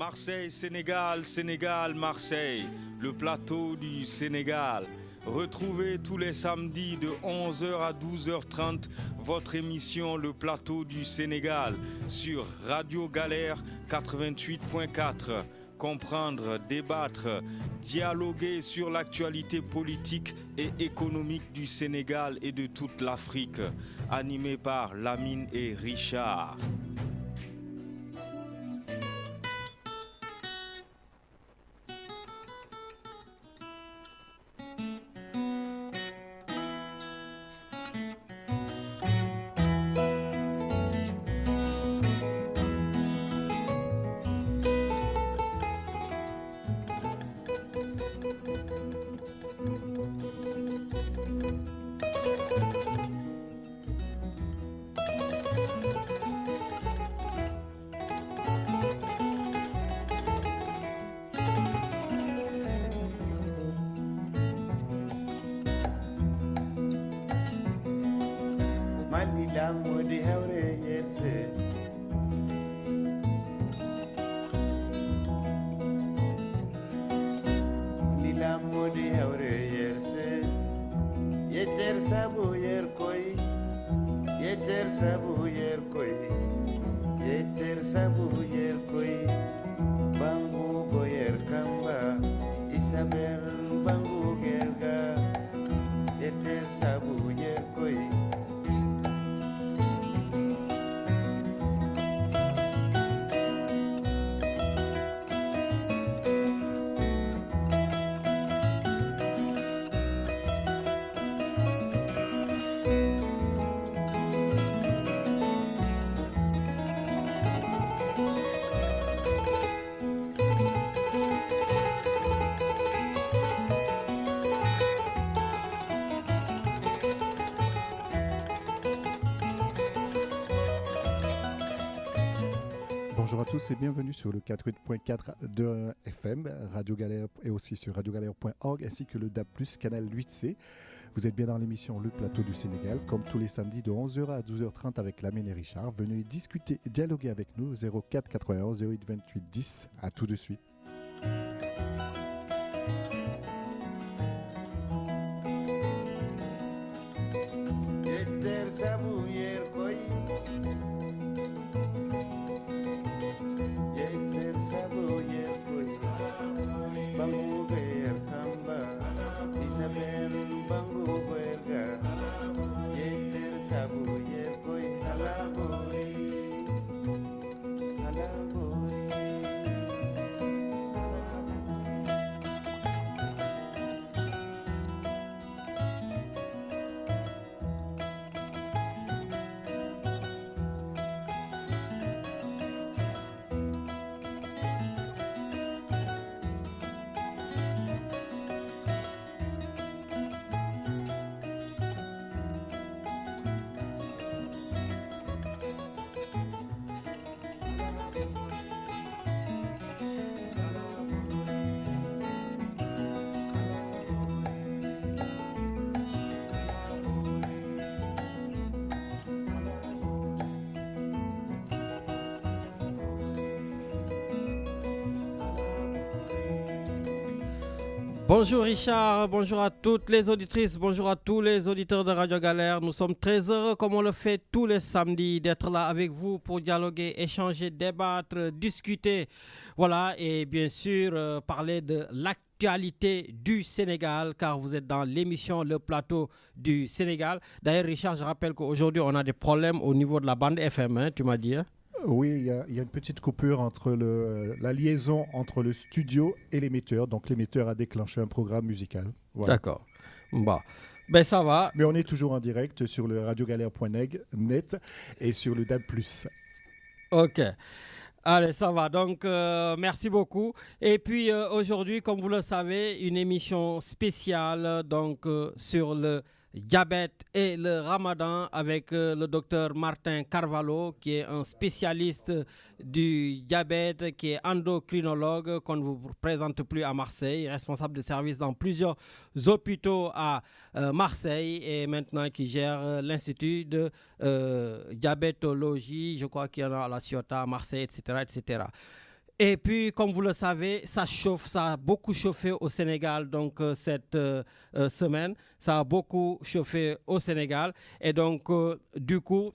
Marseille, Sénégal, Sénégal, Marseille, le plateau du Sénégal. Retrouvez tous les samedis de 11h à 12h30 votre émission Le Plateau du Sénégal sur Radio Galère 88.4. Comprendre, débattre, dialoguer sur l'actualité politique et économique du Sénégal et de toute l'Afrique. Animé par Lamine et Richard. Bonjour à tous et bienvenue sur le 88.4 de FM, Radio Galère et aussi sur radiogalère.org ainsi que le DAB+, canal 8C. Vous êtes bien dans l'émission Le Plateau du Sénégal, comme tous les samedis de 11h à 12h30 avec Lamine et Richard. Venez discuter et dialoguer avec nous, 04 91 08 28 10. À tout de suite. Bonjour Richard, bonjour à toutes les auditrices, bonjour à tous les auditeurs de Radio Galère. Nous sommes très heureux, comme on le fait tous les samedis, d'être là avec vous pour dialoguer, échanger, débattre, discuter. Voilà, et bien sûr, parler de l'actualité du Sénégal, car vous êtes dans l'émission Le Plateau du Sénégal. D'ailleurs, Richard, je rappelle qu'aujourd'hui, on a des problèmes au niveau de la bande FM, hein, tu m'as dit. Hein? Oui, il y a une petite coupure entre la liaison entre le studio et l'émetteur. Donc l'émetteur a déclenché un programme musical. Voilà. D'accord. Bon. Ben ça va. Mais on est toujours en direct sur le radiogalère.net et sur le DAB+. Ok. Allez, ça va. Donc, merci beaucoup. Et puis, aujourd'hui, comme vous le savez, une émission spéciale donc, sur le diabète et le ramadan avec le docteur Martin Carvalho, qui est un spécialiste du diabète, qui est endocrinologue, qu'on ne vous présente plus à Marseille, responsable de service dans plusieurs hôpitaux à Marseille et maintenant qui gère l'institut de diabétologie, je crois qu'il y en a à La Ciotat, à Marseille, etc., etc. Et puis, comme vous le savez, ça chauffe, ça a beaucoup chauffé au Sénégal donc cette semaine. Ça a beaucoup chauffé au Sénégal. Et donc, du coup,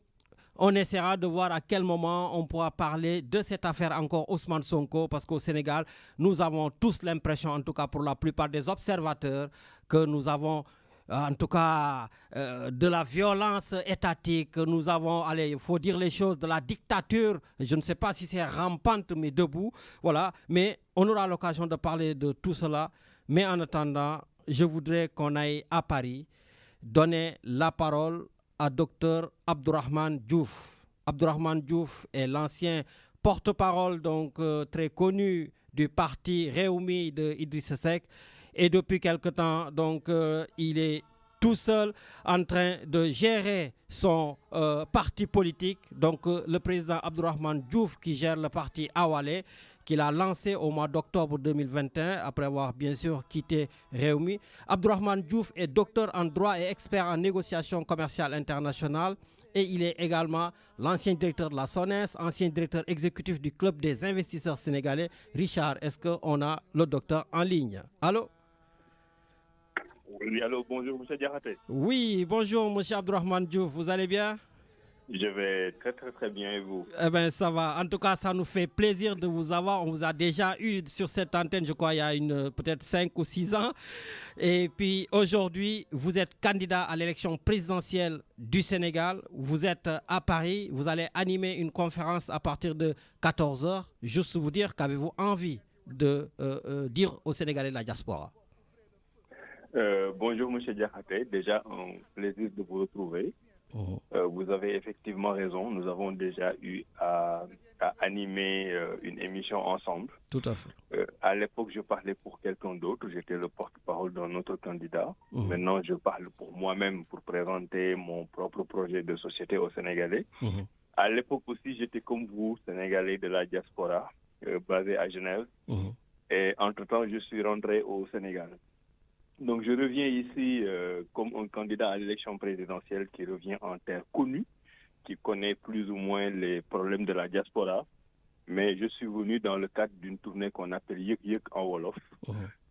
on essaiera de voir à quel moment on pourra parler de cette affaire encore Ousmane Sonko, parce qu'au Sénégal, nous avons tous l'impression, en tout cas pour la plupart des observateurs, que nous avons en tout cas de la violence étatique. Nous avons, allez, il faut dire les choses, de la dictature. Je ne sais pas si c'est rampante, mais debout. Voilà. Mais on aura l'occasion de parler de tout cela. Mais en attendant, je voudrais qu'on aille à Paris donner la parole à Dr Abdourahmane Diouf. Abdourahmane Diouf est l'ancien porte-parole donc très connu du parti Rewmi de Idrissa Seck. Et depuis quelque temps, donc, il est tout seul en train de gérer son parti politique. Donc, le président Abdourahmane Diouf qui gère le parti Awalé, qu'il a lancé au mois d'octobre 2021, après avoir bien sûr quitté Rewmi. Abdourahmane Diouf est docteur en droit et expert en négociation commerciale internationale. Et il est également l'ancien directeur de la SONES, ancien directeur exécutif du Club des investisseurs sénégalais. Richard, est-ce qu'on a le docteur en ligne? Allô? Oui, allô, bonjour, M. Diakhaté. Oui, bonjour, M. Abdourahmane Diouf. Vous allez bien? Je vais très bien, et vous? Eh bien, ça va. En tout cas, ça nous fait plaisir de vous avoir. On vous a déjà eu sur cette antenne, je crois, il y a peut-être 5 ou 6 ans. Et puis, aujourd'hui, vous êtes candidat à l'élection présidentielle du Sénégal. Vous êtes à Paris. Vous allez animer une conférence à partir de 14 h. Juste vous dire, qu'avez-vous envie de dire aux Sénégalais de la diaspora? Bonjour, M. Diakhaté. Déjà, un plaisir de vous retrouver. Vous avez effectivement raison. Nous avons déjà eu à animer une émission ensemble. Tout à fait. À l'époque, je parlais pour quelqu'un d'autre. J'étais le porte-parole d'un autre candidat. Maintenant, je parle pour moi-même pour présenter mon propre projet de société aux Sénégalais. À l'époque aussi, j'étais comme vous, Sénégalais de la diaspora, basé à Genève. Et entre-temps, je suis rentré au Sénégal. Donc, je reviens ici comme un candidat à l'élection présidentielle qui revient en terre connue, qui connaît plus ou moins les problèmes de la diaspora. Mais je suis venu dans le cadre d'une tournée qu'on appelle Yek Yek en Wolof.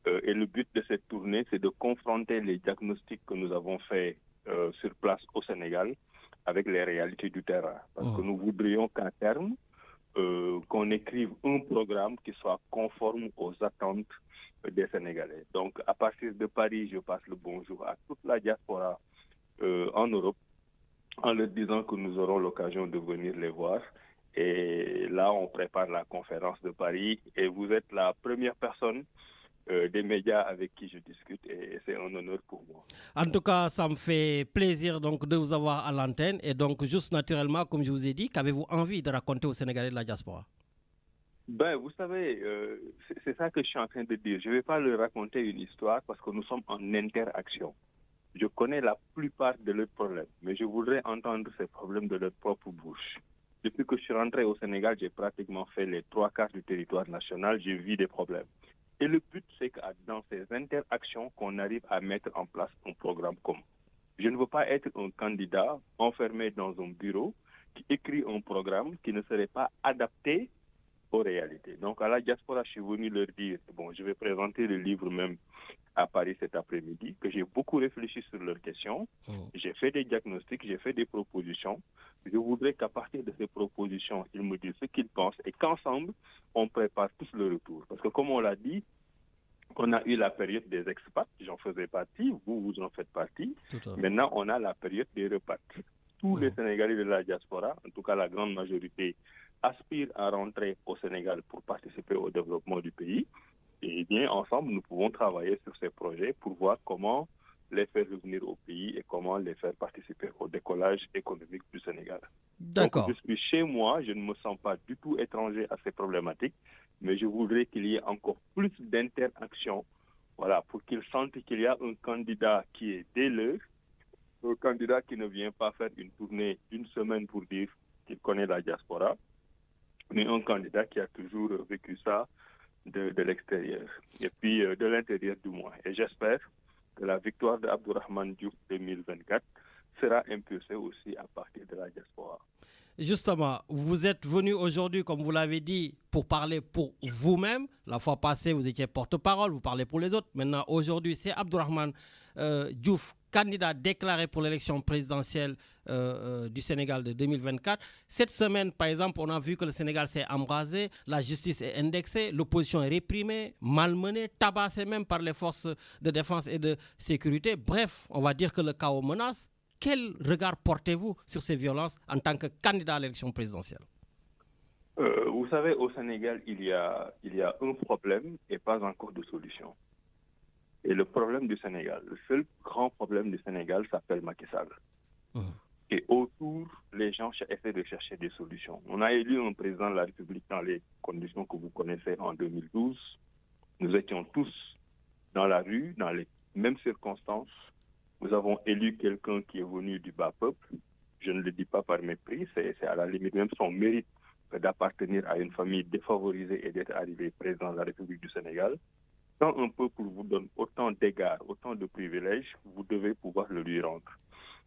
Et le but de cette tournée, c'est de confronter les diagnostics que nous avons faits sur place au Sénégal avec les réalités du terrain. Parce que nous voudrions qu'à terme, qu'on écrive un programme qui soit conforme aux attentes des Sénégalais. Donc, à partir de Paris, je passe le bonjour à toute la diaspora en Europe en leur disant que nous aurons l'occasion de venir les voir. Et là, on prépare la conférence de Paris et vous êtes la première personne des médias avec qui je discute et c'est un honneur pour moi. En tout cas, ça me fait plaisir donc de vous avoir à l'antenne et donc juste naturellement, comme je vous ai dit, qu'avez-vous envie de raconter aux Sénégalais de la diaspora? Ben, vous savez, c'est ça que je suis en train de dire. Je ne vais pas leur raconter une histoire parce que nous sommes en interaction. Je connais la plupart de leurs problèmes, mais je voudrais entendre ces problèmes de leur propre bouche. Depuis que je suis rentré au Sénégal, j'ai pratiquement fait les 3/4 du territoire national, j'ai vu des problèmes. Et le but, c'est que dans ces interactions, qu'on arrive à mettre en place un programme commun. Je ne veux pas être un candidat enfermé dans un bureau qui écrit un programme qui ne serait pas adapté aux réalités. Donc à la diaspora, je suis venu leur dire, bon, je vais présenter le livre même à Paris cet après-midi, que j'ai beaucoup réfléchi sur leurs questions, j'ai fait des diagnostics, j'ai fait des propositions. Je voudrais qu'à partir de ces propositions, ils me disent ce qu'ils pensent et qu'ensemble, on prépare tous le retour. Parce que comme on l'a dit, on a eu la période des expats, j'en faisais partie, vous en faites partie. Maintenant, on a la période des repats. Tous les Sénégalais de la diaspora, en tout cas la grande majorité, aspirent à rentrer au Sénégal pour participer au développement du pays. Et bien, ensemble, nous pouvons travailler sur ces projets pour voir comment les faire revenir au pays et comment les faire participer au décollage économique du Sénégal. D'accord. Donc, je suis chez moi, je ne me sens pas du tout étranger à ces problématiques, mais je voudrais qu'il y ait encore plus d'interaction, voilà, pour qu'ils sentent qu'il y a un candidat qui est dès l'heure, un candidat qui ne vient pas faire une tournée d'une semaine pour dire qu'il connaît la diaspora, mais un candidat qui a toujours vécu ça de l'extérieur, et puis de l'intérieur du moins. Et j'espère que la victoire d'Abdourahmane Diouf 2024 sera impulsée aussi à partir de la diaspora. justement, vous êtes venu aujourd'hui, comme vous l'avez dit, pour parler pour vous-même. La fois passée, vous étiez porte-parole, vous parlez pour les autres. Maintenant, aujourd'hui, c'est Abdourahmane Diouf, candidat déclaré pour l'élection présidentielle du Sénégal de 2024. Cette semaine, par exemple, on a vu que le Sénégal s'est embrasé, la justice est indexée, l'opposition est réprimée, malmenée, tabassée même par les forces de défense et de sécurité. Bref, on va dire que le chaos menace. Quel regard portez-vous sur ces violences en tant que candidat à l'élection présidentielle? Vous savez, au Sénégal, il y a un problème et pas encore de solution. Et le problème du Sénégal, le seul grand problème du Sénégal s'appelle Macky Sall. Et autour, les gens essaient de chercher des solutions. On a élu un président de la République dans les conditions que vous connaissez en 2012. Nous étions tous dans la rue, dans les mêmes circonstances. Nous avons élu quelqu'un qui est venu du bas peuple. Je ne le dis pas par mépris, c'est à la limite même son mérite d'appartenir à une famille défavorisée et d'être arrivé président de la République du Sénégal. Quand un peuple vous donne autant d'égards, autant de privilèges, vous devez pouvoir le lui rendre.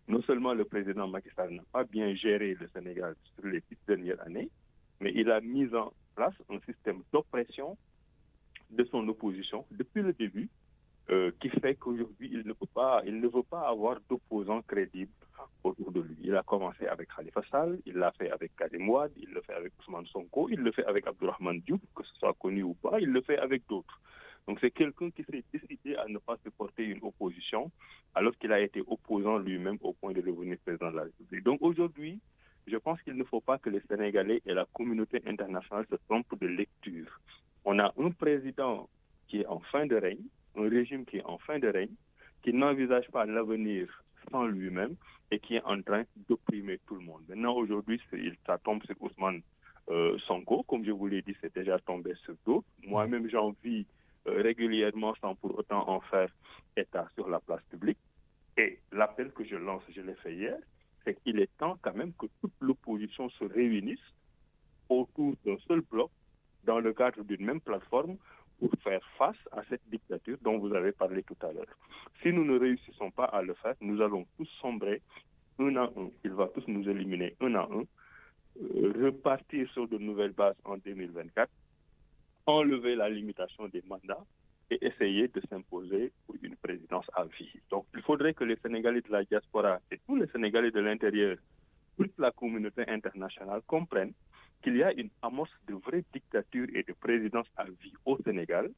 Non seulement le président Macky Sall n'a pas bien géré le Sénégal sur les 6 dernières années, mais il a mis en place un système d'oppression de son opposition depuis le début, qui fait qu'aujourd'hui, il ne veut pas avoir d'opposants crédibles autour de lui. Il a commencé avec Khalifa Sall, il l'a fait avec Karim Wade, il le fait avec Ousmane Sonko, il le fait avec Abdourahmane Diouf, que ce soit connu ou pas, il le fait avec d'autres. Donc c'est quelqu'un qui s'est décidé à ne pas supporter une opposition, alors qu'il a été opposant lui-même au point de devenir président de la République. Donc aujourd'hui, je pense qu'il ne faut pas que les Sénégalais et la communauté internationale se trompent de lecture. On a un président qui est en fin de règne, un régime qui est en fin de règne, qui n'envisage pas l'avenir sans lui-même et qui est en train d'opprimer tout le monde. Maintenant, aujourd'hui, ça tombe sur Ousmane Sonko. Comme je vous l'ai dit, c'est déjà tombé sur d'autres. Moi-même, j'en vis régulièrement sans pour autant en faire état sur la place publique. Et l'appel que je lance, je l'ai fait hier, c'est qu'il est temps quand même que toute l'opposition se réunisse autour d'un seul bloc, dans le cadre d'une même plateforme, pour faire face à cette dictature dont vous avez parlé tout à l'heure. Si nous ne réussissons pas à le faire, nous allons tous sombrer un à un. Il va tous nous éliminer un à un, repartir sur de nouvelles bases en 2024, enlever la limitation des mandats et essayer de s'imposer pour une présidence à vie. Donc il faudrait que les Sénégalais de la diaspora et tous les Sénégalais de l'intérieur, toute la communauté internationale comprennent qu'il y a une amorce de vraie dictature et de présidence à vie au Sénégal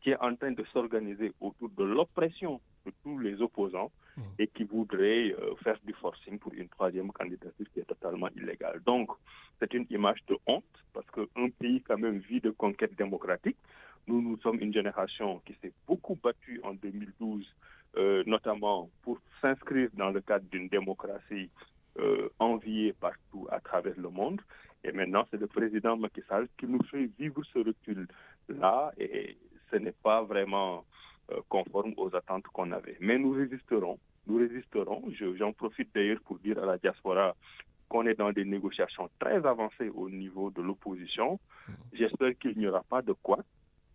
qui est en train de s'organiser autour de l'oppression de tous les opposants et qui voudrait faire du forcing pour une troisième candidature qui est totalement illégale. Donc, c'est une image de honte parce qu'un pays quand même vit de conquête démocratique. Nous sommes une génération qui s'est beaucoup battue en 2012, notamment pour s'inscrire dans le cadre d'une démocratie enviée partout à travers le monde. Et maintenant, c'est le président Macky Sall qui nous fait vivre ce recul-là et ce n'est pas vraiment conforme aux attentes qu'on avait. Mais nous résisterons. J'en profite d'ailleurs pour dire à la diaspora qu'on est dans des négociations très avancées au niveau de l'opposition. J'espère qu'il n'y aura pas de quoi.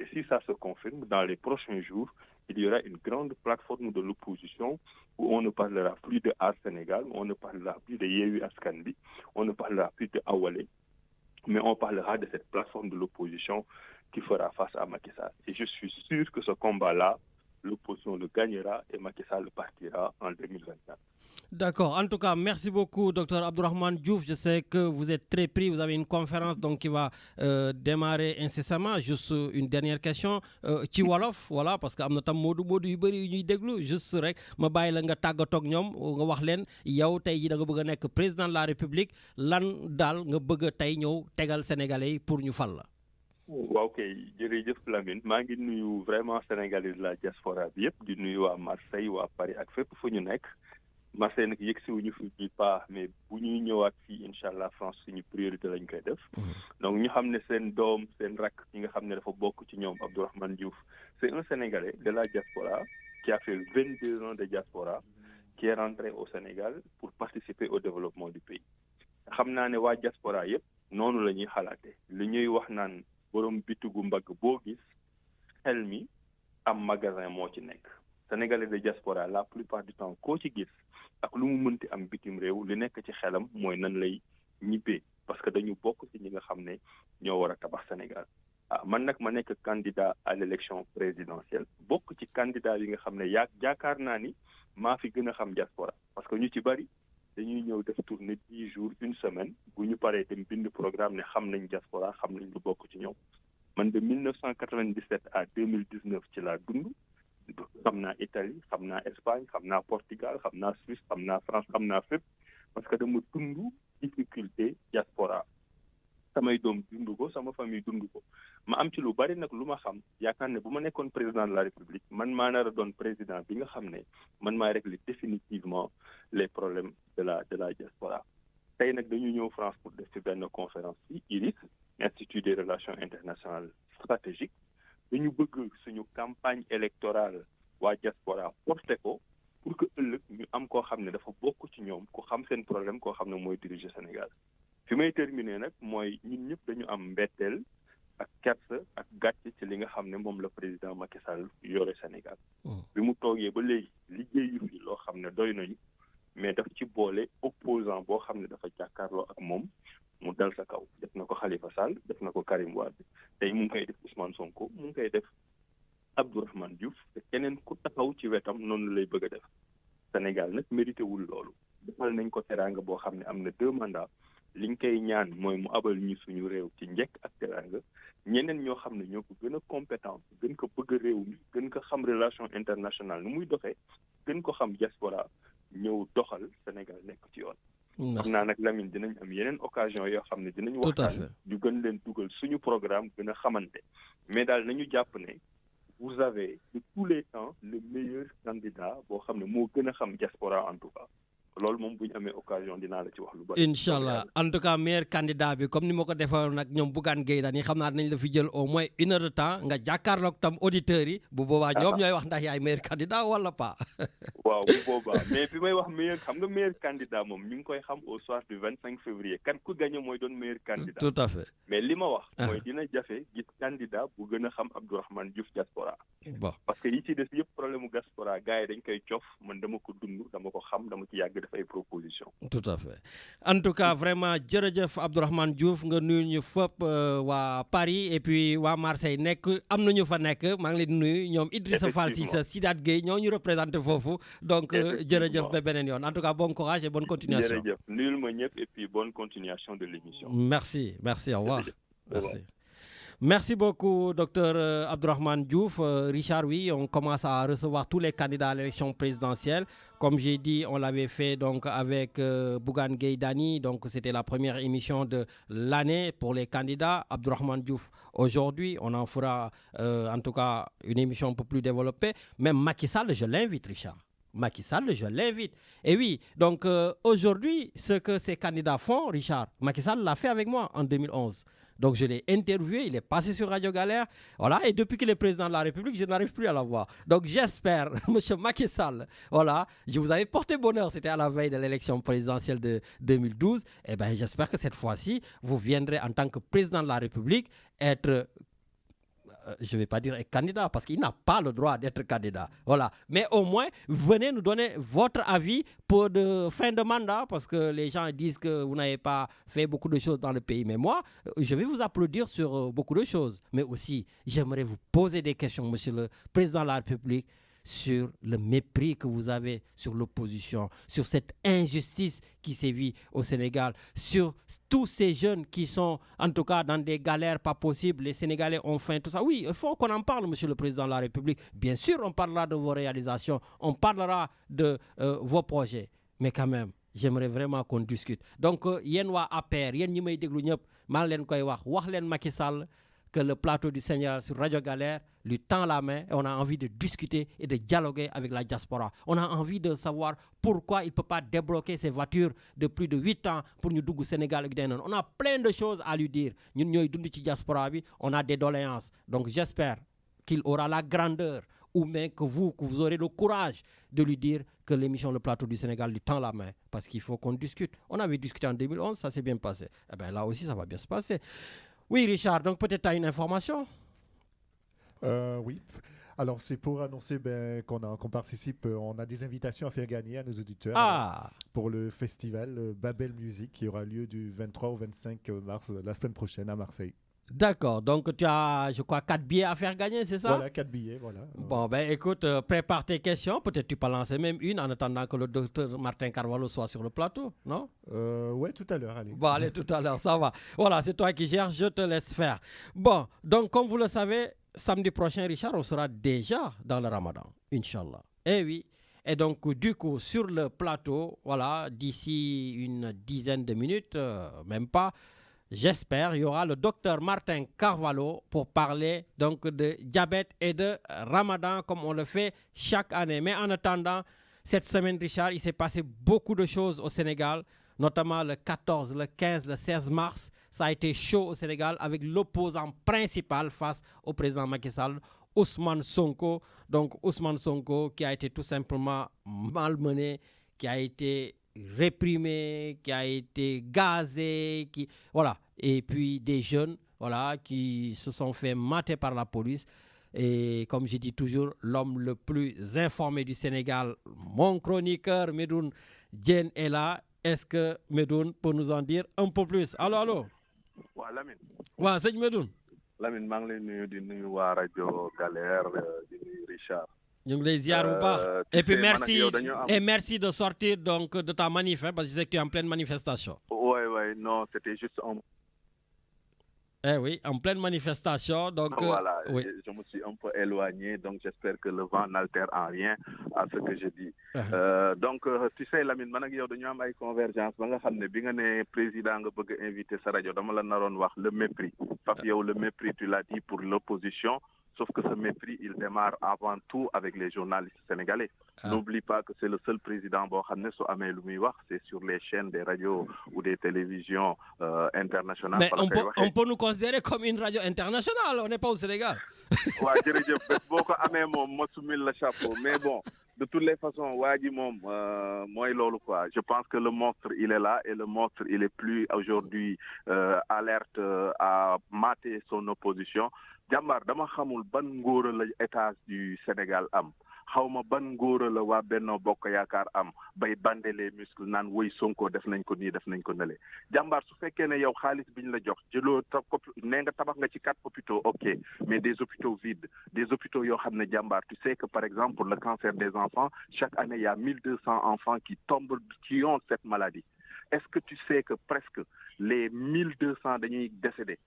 Et si ça se confirme, dans les prochains jours, il y aura une grande plateforme de l'opposition où on ne parlera plus de Ars Sénégal, on ne parlera plus de Yehu Askanbi, on ne parlera plus de Awale, mais on parlera de cette plateforme de l'opposition qui fera face à Macky Sall. Et je suis sûr que ce combat-là, l'opposition le gagnera et Macky Sall partira en 2024. D'accord. En tout cas, merci beaucoup, Dr Abdourahmane Diouf. Je sais que vous êtes très pris. Vous avez une conférence donc, qui va démarrer incessamment. Juste une dernière question. Ci wolof, voilà, parce que am na tam moodu yu bëri yu ñuy déglu. Juste rek ma bàyyi la nga tàggatoo ak ñoom nga wax leen yow tey ji da nga bëgg a nekk président de la République lan daal nga bëgg a tey ñëw tegal Sénégalais yi pour ñu fal la. waaw kay jërëjëf Lamine maa ngi nuyu vraiment Sénégalais de la diaspora bi yëpp di nuyu waa Marseille waa Paris ak fépp fu ñu nekk. Marseille nag yëgsi wuñu fi ñuy pas mais bu ñuy ñëwaat fii incha allah France suñu priorité lañ koy def. Donc ñu xam ne seen doom seen rakk ñi nga xam ne dafa bokk ci ñoom Abdourahmane Diouf c'est un Sénégalais de la diaspora qui a fait 22 ans de diaspora qui est rentré au Sénégal pour participer au développement du pays. xam naa ne waa diaspora yëpp noonu la ñuy xalaatee li ñuy wax naan borom bitigu mbagg boo gis xel mi am magasin moo ci nekk. Sénégalais de diaspora la plupart du temps koo ci gis ak lu mu mënti am bitim réew li nekk ci xelam mooy nan lay ñibbee parce que dañu bokk ci ñi nga xam ne ñoo war a tabax Sénégal. Man nag ma nekk candidat à l'élection présidentielle bokk ci candidat yi nga xam ne yaakaar naa ni maa fi gën a xam diaspora parce que ñu ci bari dañuy ñëw def tournée 10 jours une semaine bu ñu paree dem bind programme ne xam nañ diaspora xam nañ lu bokk ci ñoom man de 1997 à 2019 ci laa dund xam naa Italie xam naa Espagne xam naa Portugal xam naa Suisse xam naa France xam naa fépp parce que dama dund difficulté diaspora samay doom dund ko sama famille dund ko ma am ci lu bari nag lu ma xam yaakaar ne bu ma nekkoon président de la République man maa nar a doon président bi nga xam ne man maa régler définitivement les problèmes de la diaspora tey nag dañu ñëw France pour def ci benn conférence ci IRIS Institut des relations internationales stratégiques dañu bëgg suñu campagne électorale waa diaspora porté ko pour que ëllëg ñu am koo xam ne dafa bokk ci ñoom ku xam seen problème koo xam ne mooy diriger Sénégal fi may terminer nag mooy ñun ñëpp dañu am mbetteel ak kersa ak gàcce ci li nga xam ne moom la président Macky Sall yore Sénégal bi mu toogee ba léegi liggéeyu fi loo xam ne doy nañu mais daf ci boole opposant boo xam ne dafa jàkkaarloo ak moom mu dal sa kaw def na ko Khalifa Sall def na ko Karim Wade tey mu ngi koy def Ousmane Sonko mu ngi koy def Abdourahmane Diouf te keneen ku taxaw ci wetam noonu lay bëgg a def Sénégal nag mérité wul loolu defal nañ ko teraanga boo xam ne am na 2 mandats liñ koy ñaan mooy mu abal ñu suñu réew ci njëkk ak teraanga ñeneen ñoo xam ne ñoo ko gën a compétent gën ko bëgg réew mi gën ko xam relation internationale nu muy doxee gën ko xam diaspora ñëw doxal Sénégal nekk ci yoon. xam naa nag Lamine dinañ am yeneen occasion yoo xam ne dinañ waxtaan ñu gën leen dugal suñu programme gën a xamante mais daal nañu jàpp ne vous avez de tous les temps le meilleur candidat boo xam ne moo gën a xam diaspora en tout cas loolu moom bu ñu amee occasion dinaa la ci wax lu bari. incha allah en tout cas meilleur candidat bi comme ni ma ko defoon nag ñoom Bougane Gueye Dany xam naa dinañ la fi jël au moins 1 heure de temps nga jàkkaarloog tam auditeurs yi bu boobaa ñoom ñooy wax ndax yaay meilleur candidat wala pas. waaw bu boobaa mais bi may wax meilleur xam nga meilleur candidat moom ñu ngi koy xam au soir du 25 février kan ku gagné mooy doon meilleur candidat. tout à fait mais li ma wax. mooy dina jafe gis candidat bu gën a xam Abdourahmane Diouf diaspora. bon parce que yi ci des yëpp problème mu diaspora gars yi dañ koy cof man dama ko dund dama ko xam dama ci yàgg def ay proposition. tout à fait en tout cas vraiment jërëjëf Abdourahmane Diouf nga nuyu ñu fépp waa Paris et puis waa Marseille nekk am na ñu fa nekk maa ngi leen di nuyu ñoom Idrissa Fall Cissé Sidat Gueye ñoo ñu représenté foofu donc jërëjëf ba beneen yoon en tout cas bon courage et bonne continuation. jërëjëf nuyul ma ñëpp et puis bonne continuation de l'émission. merci au revoir. Merci beaucoup, docteur Abdourahmane Diouf. Richard, oui, on commence à recevoir tous les candidats à l'élection présidentielle. Comme j'ai dit, on l'avait fait donc avec Bougane Gueye Dany. Donc, c'était la première émission de l'année pour les candidats. Abdourahmane Diouf, aujourd'hui, on en fera en tout cas une émission un peu plus développée. Même Macky Sall, je l'invite, Richard. Macky Sall, je l'invite. Et oui, donc aujourd'hui, ce que ces candidats font, Richard, Macky Sall l'a fait avec moi en 2011. Donc, je l'ai interviewé, il est passé sur Radio Galère. Voilà, et depuis qu'il est président de la République, je n'arrive plus à la voir. Donc, j'espère, M. Macky Sall, voilà, je vous avais porté bonheur, c'était à la veille de l'élection présidentielle de 2012. Eh bien, j'espère que cette fois-ci, vous viendrez en tant que président de la République être... je ne vais pas dire candidat parce qu'il n'a pas le droit d'être candidat. Voilà. Mais au moins, venez nous donner votre avis pour de fin de mandat parce que les gens disent que vous n'avez pas fait beaucoup de choses dans le pays. Mais moi, je vais vous applaudir sur beaucoup de choses. Mais aussi, j'aimerais vous poser des questions, monsieur le président de la République, sur le mépris que vous avez sur l'opposition, sur cette injustice qui sévit au Sénégal, sur tous ces jeunes qui sont en tout cas dans des galères pas possibles, les Sénégalais ont faim, tout ça. Oui, il faut qu'on en parle, monsieur le président de la République. Bien sûr, on parlera de vos réalisations, on parlera de vos projets, mais quand même, j'aimerais vraiment qu'on discute. Donc, yéen waa APR, yéen ñi may déglu ñëpp, maa ngi leen koy wax leen Macky Sall que le plateau du Sénégal sur Radio Galère lui tend la main et on a envie de discuter et de dialoguer avec la diaspora. On a envie de savoir pourquoi il ne peut pas débloquer ses voitures de plus de 8 ans pour nous dugg Sénégal. On a plein de choses à lui dire. Nous, ñooy dund ci diaspora bi, on a des doléances. Donc j'espère qu'il aura la grandeur ou même que vous aurez le courage de lui dire que l'émission Le Plateau du Sénégal lui tend la main parce qu'il faut qu'on discute. On avait discuté en 2011, ça s'est bien passé. Eh bien là aussi, ça va bien se passer. Oui, Richard, donc peut-être tu as une information. Oui. Alors, c'est pour annoncer qu'on participe, on a des invitations à faire gagner à nos auditeurs pour le festival Babel Music qui aura lieu du 23 au 25 mars, la semaine prochaine à Marseille. D'accord, donc tu as, je crois, 4 billets à faire gagner, c'est ça? Voilà, 4 billets, voilà. Bon, ben écoute, prépare tes questions, peut-être tu peux lancer même une en attendant que le docteur Martin Carvalho soit sur le plateau, non? Ouais, tout à l'heure, allez. Bon, allez, tout à l'heure, ça va. Voilà, c'est toi qui gères, je te laisse faire. Bon, donc comme vous le savez, samedi prochain, Richard, on sera déjà dans le Ramadan, Inch'Allah. Eh oui. Et donc, du coup, sur le plateau, voilà, d'ici une dizaine de minutes, même pas, j'espère, il y aura le docteur Martin Carvalho pour parler donc de diabète et de Ramadan comme on le fait chaque année. Mais en attendant, cette semaine, Richard, il s'est passé beaucoup de choses au Sénégal, notamment le 14, le 15, le 16 mars. Ça a été chaud au Sénégal avec l'opposant principal face au président Macky Sall, Ousmane Sonko. Donc Ousmane Sonko qui a été tout simplement malmené, qui a été réprimé, qui a été gazé, voilà. Et puis des jeunes, voilà, qui se sont fait mater par la police. Et comme je dis toujours, l'homme le plus informé du Sénégal, mon chroniqueur Medoune Diène est là. Est-ce que Medoune peut nous en dire un peu plus? Allô? waaw Lamine. waaw sëñ Medoune. Lamine maa ngi lay nuyu di nuyu waa rajo Galère di nuyu Richard. ñu ngi lay ziar bu baax. Et puis merci de sortir donc de ta manif, parce que je sais que tu es en pleine manifestation. Ouais, non, c'était juste un... Eh oui, en pleine manifestation. Donc, voilà, oui. je me suis un peu éloigné, donc j'espère que le vent n'altère en rien à ce que je dis. Donc, tu sais, Lamine, man ak yow dañu am ay convergence ba nga xam ne bi nga ne président nga bëgg invité sa rajo dama la naroon wax le mépris. Parce que yow le mépris, tu l'as dit pour l'opposition. Sauf que ce mépris, il démarre avant tout avec les journalistes sénégalais. N'oublie pas que c'est le seul président boo xam ne su amee lu muy wax, c'est sur les chaînes des radios ou des télévisions internationales. Mais on peut nous considérer comme une radio internationale, on n'est pas au Sénégal. waaw jërëjëf bés boo ko amee moom ma sumil la chapeau, mais bon, de toutes les façons waa ji moom mooy loolu quoi. Je pense que le monstre il est là et le monstre il est plus aujourd'hui alerte à mater son opposition. Jàmbaar dama xamul ban ngóora la état du Sénégal am, xawma ban ngóora la waa Benno Bokk Yaakaar am bay bande les muscles naan woy Sonko def nañ ko nii def nañ ko nele. Jàmbaar su fekkee ne yow xaalis biñ la jox jëloo nee nga tabax nga ci 4 hôpitaux, ok, mais des hôpitaux vides, des hôpitaux yoo xam ne jàmbaar, tu sais que par exemple pour le cancer des enfants, chaque année il y a 1200 enfants qui ont cette maladie. Est-ce que tu sais que presque les 1200 dañuy décédés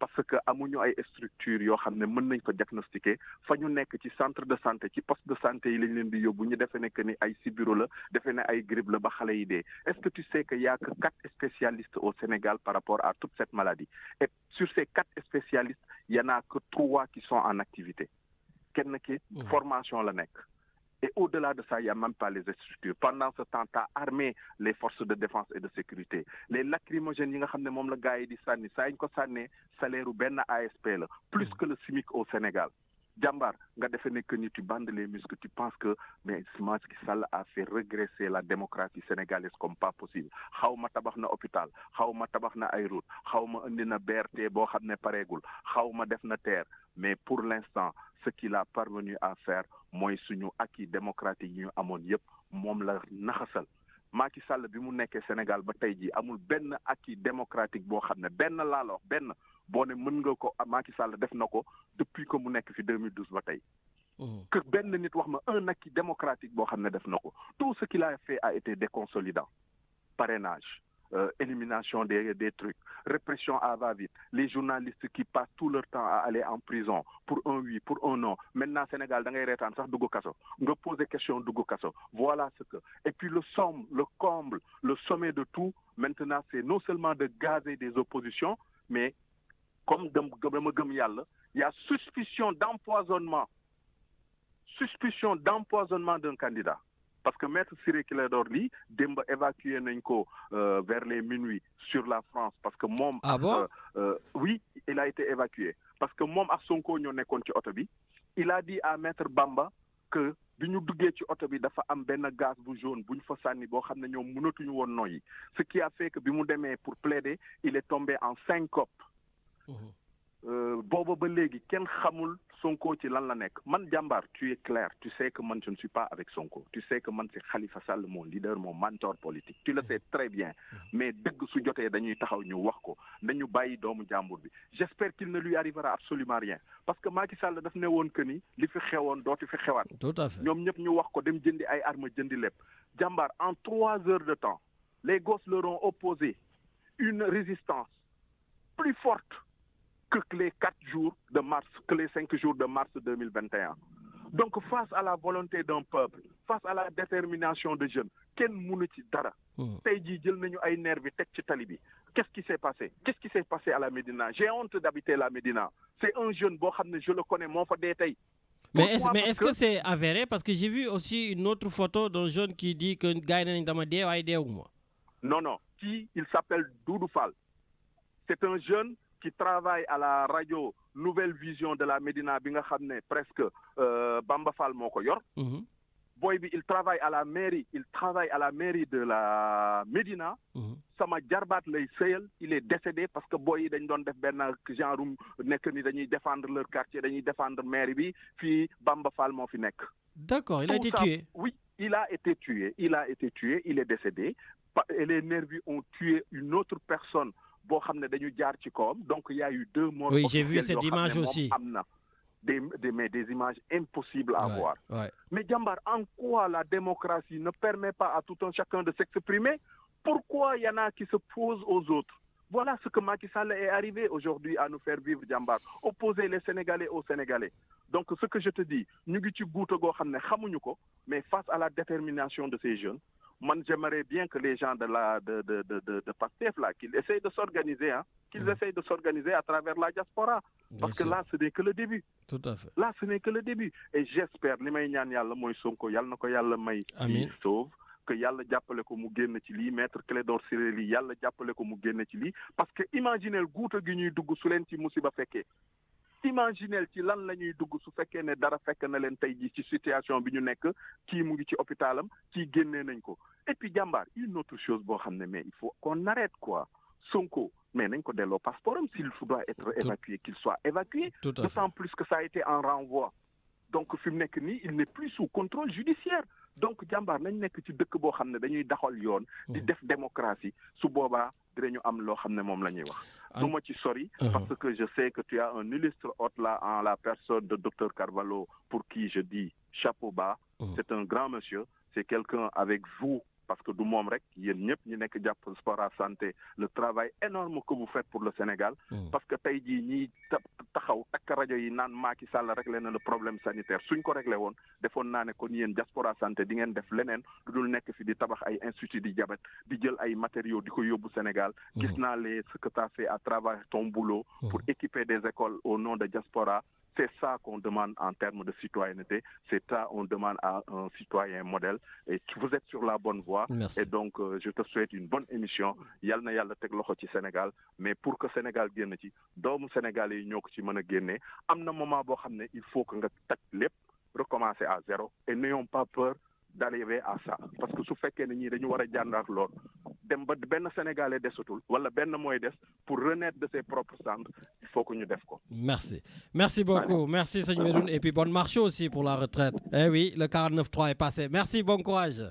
parce que amuñu ay structures yoo xam ne mën nañ ko diagnostiquer fa ñu nekk ci centre de santé ci poste de santé yi lañ leen di yóbbu ñu defee ne que ni ay sibiru la defee ne ay grippe la ba xale yi dee. Est-ce que tu sais que y a que 4 spécialistes au Sénégal par rapport à toute cette maladie, et sur ces 4 spécialistes il y en a que 3 qui sont en activité, kenn ki formation la nekk. Et au-delà de ça, il n'y a même pas les structures. Pendant ce temps, tu as armé les forces de défense et de sécurité. Les lacrymogènes, ils ont le gars dit ça, salaire ou ben ASP, plus que le SMIC au Sénégal. Djambar, tu bandes les muscles, tu penses que mais Macky Sall a fait régresser la démocratie sénégalaise comme pas possible. Xawma tabax na hôpital, xawma tabax na ay route, xawma indi na BRT boo xam ne pareegul, xawma def na terre, mais pour l'instant, ce qu'il a parvenu à faire, mooy suñu acquis démocratique yi ñu amoon yépp moom la naxasal. Macky Sall bi mu nekkee Sénégal ba tey jii amul benn acquis démocratique boo xam ne benn laalo benn boo ne mën nga ko Macky Sall def na ko depuis que mu nekk fi 2012 ba tey. Que benn nit wax ma un acquis démocratique boo xam ne def na ko. Tout ce qu'il a fait a été déconsolidant. Parrainage, élimination des trucs, répression à va-vite, les journalistes qui passent tout leur temps à aller en prison pour un oui, pour un non. Maintenant, Sénégal, da ngay reetaan sax dugg kaso. Nga poser question dugg kaso. Voilà ce que. Et puis le comble, le sommet de tout, maintenant, c'est non seulement de gazer des oppositions, mais comme dama gëm yàlla, il y a suspicion d'empoisonnement d'un candidat. Parce que Maître Ciré Clédor Ly démb évacué nañ ko vers les minuit sur la France parce que moom oui, il a été évacué parce que moom ak Sonko ñoo nekkoon ci oto bi. Il a dit à Maître Bamba que bi ñu duggee ci oto bi dafa am benn gaz bu jaune bu ñu fa sànni boo xam ne ñoom mënatuñu woon noyyi, ce qui a fait que bi mu demee pour plaider il est tombé en syncope. booba ba léegi kenn xamul Sonko ci lan la nekk man jàmbaar tu es clair tu sais que man je ne suis pas avec Sonko tu sais que man c'est Khalifa Sall mon leader mon mentor politique tu le sais très bien mais dëgg su jotee dañuy taxaw ñu wax ko nañu bàyyi doomu jàmbur bi j'espère qu'il ne lui arrivera absolument rien parce que Macky Sall daf ne woon que ni li fi xewoon dootu fi xewaat tout à fait ñoom ñëpp ñu wax ko dem jëndi ay armes jëndi lépp jàmbaar en 3 heures de temps les gosses leur ont opposé une résistance plus forte que les 4 jours de mars, que les 5 jours de mars 2021. Donc face à la volonté d'un peuple, face à la détermination de jeunes, kenn mënu ci dara. Tey jii jël nañu ay nervi teg ci tali bi. Qu'est-ce qui s'est passé? Qu'est-ce qui s'est passé à la Médina? J'ai honte d'habiter la Médina. C'est un jeune boo xam ne je le connais moo fa dee tey. Mais est-ce que c'est avéré? Parce que j'ai vu aussi une autre photo d'un jeune qui dit que gars yi nañ dama dee waaye deewuma. Non. Il s'appelle Doudou Fall. C'est un jeune qui travaille à la radio Nouvelle Vision de la Médina bi nga xam ne presque Bamba Fall moo ko yor. Boy bi il travaille à la mairie de la Médina. Sama jarbaat lay sëyal il est décédé parce que boy yi dañ doon def benn genre nekk ni dañuy défendre leur quartier dañuy défendre mairie bi fii Bamba Fall moo fi nekk. D'accord, il a été tué. Oui, il a été tué, il est décédé. Et les nervis ont tué une autre personne. boo xam ne dañu jaar ci kawam donc il y a eu 2 morts. Oui, j'ai vu cette image aussi. am na des images impossibles à voir. Ouais. Mais Djambar, en quoi la démocratie ne permet pas à tout un chacun de s'exprimer? Pourquoi il y en a qui se posent aux autres? Voilà ce que Macky Sall est arrivé aujourd'hui à nous faire vivre, Djambar. Opposer les Sénégalais aux Sénégalais. Donc ce que je te dis, ñu ngi ci guuta goo xam ne xamuñu ko, mais face à la détermination de ces jeunes, moi, j'aimerais bien que les gens de PASTEF, là, qu'ils essayent de s'organiser, qu'ils essayent de s'organiser à travers la diaspora. Parce que là, ce n'est que le début. Tout à fait. Là, ce n'est que le début. Et j'espère, li may ñaan Yàlla mooy Sonko, Yàlla na ko Yàlla may il sauve, que Yàlla jàppale ko mu génn ci lii, maître Clédor Ciré Ly, Yàlla jàppale ko mu génn ci lii, parce que imaginez guuta gi ñuy dugg su leen ci musiba fekkee. Imaginez ci lan la ñuy dugg su fekkee ne dara fekk na leen tey jii ci situation bi ñu nekk kii mu ngi ci hôpitalam kii génnee nañ ko et puis jàmbaar une autre chose boo xam ne mais il faut qu'on arrête quoi Sonko mais nañ ko delloo passeport am s'il doit être évacué qu'il soit évacué d'autant plus que ça a été en renvoi donc fi mu nekk nii il n'est plus sous contrôle judiciaire donc jàmbaar nañ nekk ci dëkk boo xam ne dañuy daxal yoon di def démocratie su boobaa dinañu am loo xam ne moom la ñuy wax du ma ci sori parce que je sais que tu as un illustre hôte là en la personne de docteur Carvalho pour qui je dis chapeau bas c'est un grand monsieur c'est quelqu'un avec vous parce que du moom rek yéen ñëpp ñu nekk jàpp sport à santé le travail énorme que vous faites pour le Sénégal parce que tey jii ñiy taxaw takk rajo yi naan Macky Sall réglé na le problème sanitaire suñ ko réglé woon defoon naa ne kon yéen diaspora santé di ngeen def leneen lu dul nekk fi di tabax ay institut di diabète di jël ay matériaux di ko yóbbu Sénégal gis naa ce que tu as fait à travers ton boulot pour équiper des écoles au nom de diaspora. C'est ça qu'on demande en termes de citoyenneté. C'est ça qu'on demande à un citoyen modèle. Et vous êtes sur la bonne voie. Merci. Et donc, je te souhaite une bonne émission. Yal na Yàlla teg loxo ci Sénégal. Mais pour que Sénégal génn ci, doomu Sénégal yi ñoo ko ci mën a génne. Am na moment boo xam ne il faut que nga teg lépp, recommencer à zéro. Et n'ayons pas peur d'arriver à ça. Parce que su fekkee ne ñii dañu war a jàndaak lool dem ba benn Sénégalais desatul wala benn mooy des pour renaître de ses propres cendres il faut que ñu def ko. Merci beaucoup. Merci Seigne Medoune et puis bonne marche aussi pour la retraite. Eh oui, le 49.3 est passé. Merci, bon courage.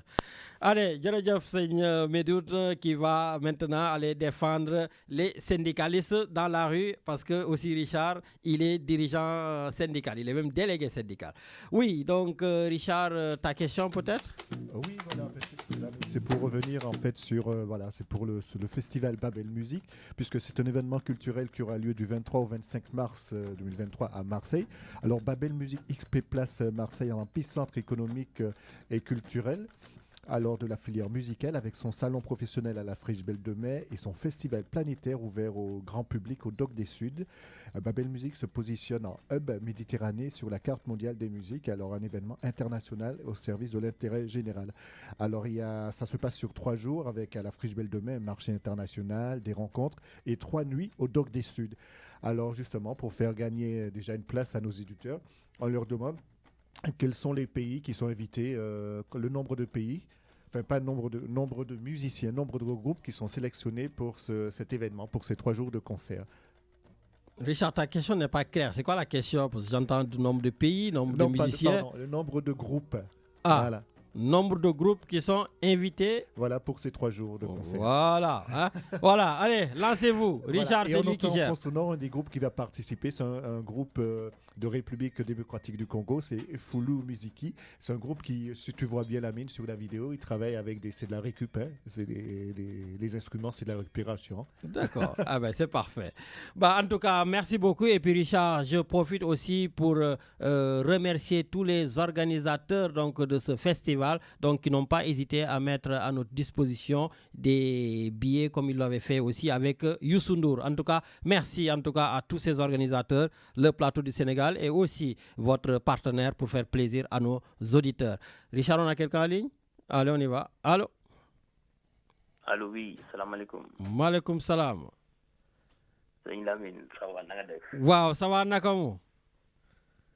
Allez, jërëjëf Seigne Medoune qui va maintenant aller défendre les syndicalistes dans la rue parce que aussi Richard, il est dirigeant syndical, il est même délégué syndical. Oui, donc Richard, ta question peut-être? Oui, voilà, c'est pour revenir en fait sur c'est pour le festival Babel Musique, puisque c'est un événement culturel qui aura lieu du 23 au 25 mars 2023 à Marseille. Alors Babel Musique XP Place Marseille en épicentre économique et culturel. Alors de la filière musicale avec son salon professionnel à la Friche Belle de Mai et son festival planétaire ouvert au grand public au Dock des Suds. Babel Musique se positionne en hub Méditerranée sur la carte mondiale des musiques, alors un événement international au service de l'intérêt général. Alors ça se passe sur 3 jours avec à la Friche Belle de Mai un marché international, des rencontres et 3 nuits au Dock des Suds. Alors justement pour faire gagner déjà une place à nos éditeurs, on leur demande quels sont les pays qui sont invités, le nombre de pays, enfin pas nombre de musiciens, nombre de groupes qui sont sélectionnés pour cet événement, pour ces 3 jours de concert. Richard, ta question n'est pas claire. C'est quoi la question? Parce que j'entends le nombre de pays, nombre de musiciens. Pardon, le nombre de groupes. Ah, voilà. Nombre de groupes qui sont invités. Voilà pour ces 3 jours de concert. Voilà. Hein? Voilà, allez, lancez-vous. Richard, voilà. c'est lui qui gère. En France, un des groupes qui va participer, c'est un groupe de République démocratique du Congo, c'est Fulu Muziki. C'est un groupe qui, si tu vois bien la mine sur la vidéo, il travaille avec c'est de la récup. Hein. C'est les instruments, c'est de la récupération. D'accord, ah ben c'est parfait. Bah, en tout cas, merci beaucoup. Et puis Richard, je profite aussi pour remercier tous les organisateurs donc, de ce festival. Donc, qui n'ont pas hésité à mettre à notre disposition des billets comme ils l'avaient fait aussi avec Youssou N'Dour. En tout cas, merci en tout cas à tous ces organisateurs, le Plateau du Sénégal et aussi votre partenaire pour faire plaisir à nos auditeurs. Richard, on a quelqu'un en ligne? Allez, on y va. Allô? Allô, oui, salam alaikum. Maaleykum salam. Sëñ Lamine, ça va na nga def? Waaw, ça va naka mu?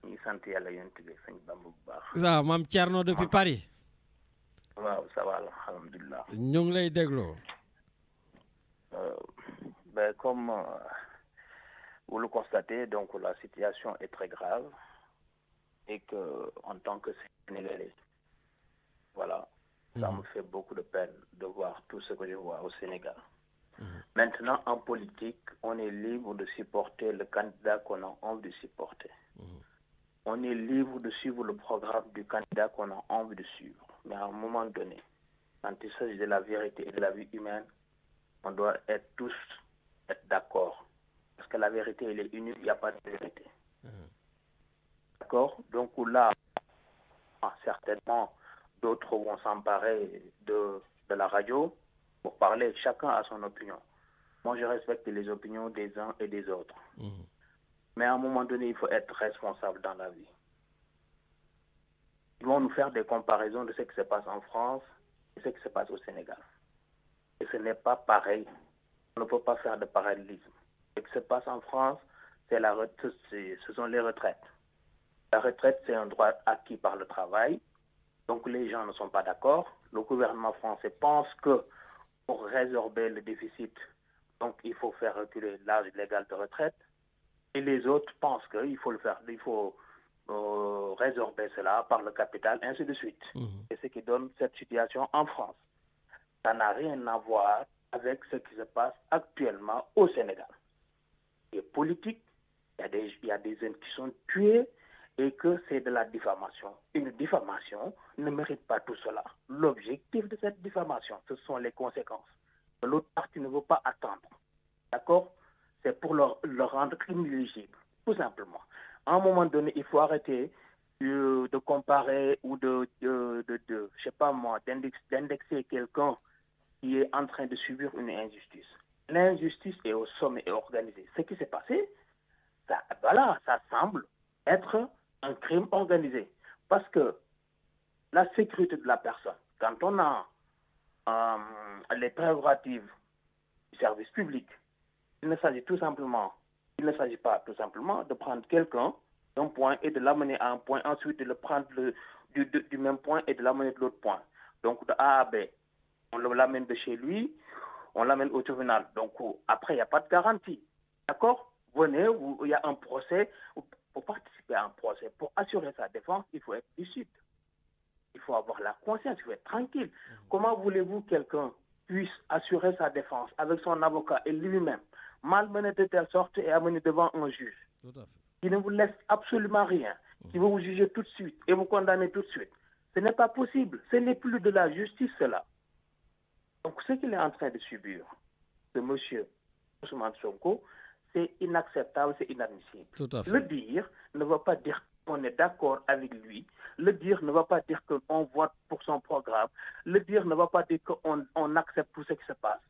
ñu ngi sant yàlla yonent bi sëñ Bamba bu baax. Ça, Mam Thierno depuis Paris. Waaw, ça va, alhamdulillah. ñu ngi lay déglu. Ben, comme vous le constatez, donc la situation est très grave et que en tant que Sénégalais, voilà, ça me fait beaucoup de peine de voir tout ce que je vois au Sénégal. Maintenant, en politique, on est libre de supporter le candidat qu'on a envie de supporter. On est libre de suivre le programme du candidat qu'on a envie de suivre. Mais à un moment donné, quand il s'agit de la vérité et de la vie humaine, on doit tous être d'accord. Parce que la vérité, elle est unie, il n'y a pas de vérité. D'accord? Donc là, certainement, d'autres vont s'emparer de la radio pour parler. Chacun a son opinion. Moi, je respecte les opinions des uns et des autres. Mais à un moment donné, il faut être responsable dans la vie. Ils vont nous faire des comparaisons de ce qui se passe en France et ce qui se passe au Sénégal. Et ce n'est pas pareil. On ne peut pas faire de parallélisme. Ce qui se passe en France, ce sont les retraites. La retraite, c'est un droit acquis par le travail. Donc les gens ne sont pas d'accord. Le gouvernement français pense que pour résorber le déficit, donc il faut faire reculer l'âge légal de retraite. Et les autres pensent qu'il faut le faire, il faut résorber cela par le capital, ainsi de suite. Et ce qui donne cette situation en France. Ça n'a rien à voir avec ce qui se passe actuellement au Sénégal. Et politique, il y a des jeunes qui sont tués et que c'est de la diffamation. Une diffamation ne mérite pas tout cela. L'objectif de cette diffamation, ce sont les conséquences. L'autre partie ne veut pas attendre. D'accord? C'est pour le rendre inéligible, tout simplement. À un moment donné, il faut arrêter de comparer ou je sais pas moi, d'indexer quelqu'un qui est en train de subir une injustice. L'injustice est au sommet et organisée. Ce qui s'est passé, ça semble être un crime organisé. Parce que la sécurité de la personne, quand on a les prérogatives du service public, il ne s'agit pas tout simplement de prendre quelqu'un d'un point et de l'amener à un point, ensuite de le prendre du même point et de l'amener de l'autre point. Donc de A à B, on l'amène de chez lui, on l'amène au tribunal. Donc après, il n'y a pas de garantie. D'accord? Venez, il y a un procès. Pour participer à un procès, pour assurer sa défense, il faut être lucide. Il faut avoir la conscience, il faut être tranquille. Comment voulez-vous que quelqu'un puisse assurer sa défense avec son avocat et lui-même, malmené de telle sorte et amené devant un juge qui ne vous laisse absolument rien, qui va vous juger tout de suite et vous condamner tout de suite? Ce n'est pas possible. Ce n'est plus de la justice, cela. Donc, ce qu'il est en train de subir, ce monsieur Ousmane Sonko, c'est inacceptable, c'est inadmissible. Le dire ne veut pas dire qu'on est d'accord avec lui. Le dire ne veut pas dire qu'on vote pour son programme. Le dire ne veut pas dire qu'on accepte tout ce qui se passe.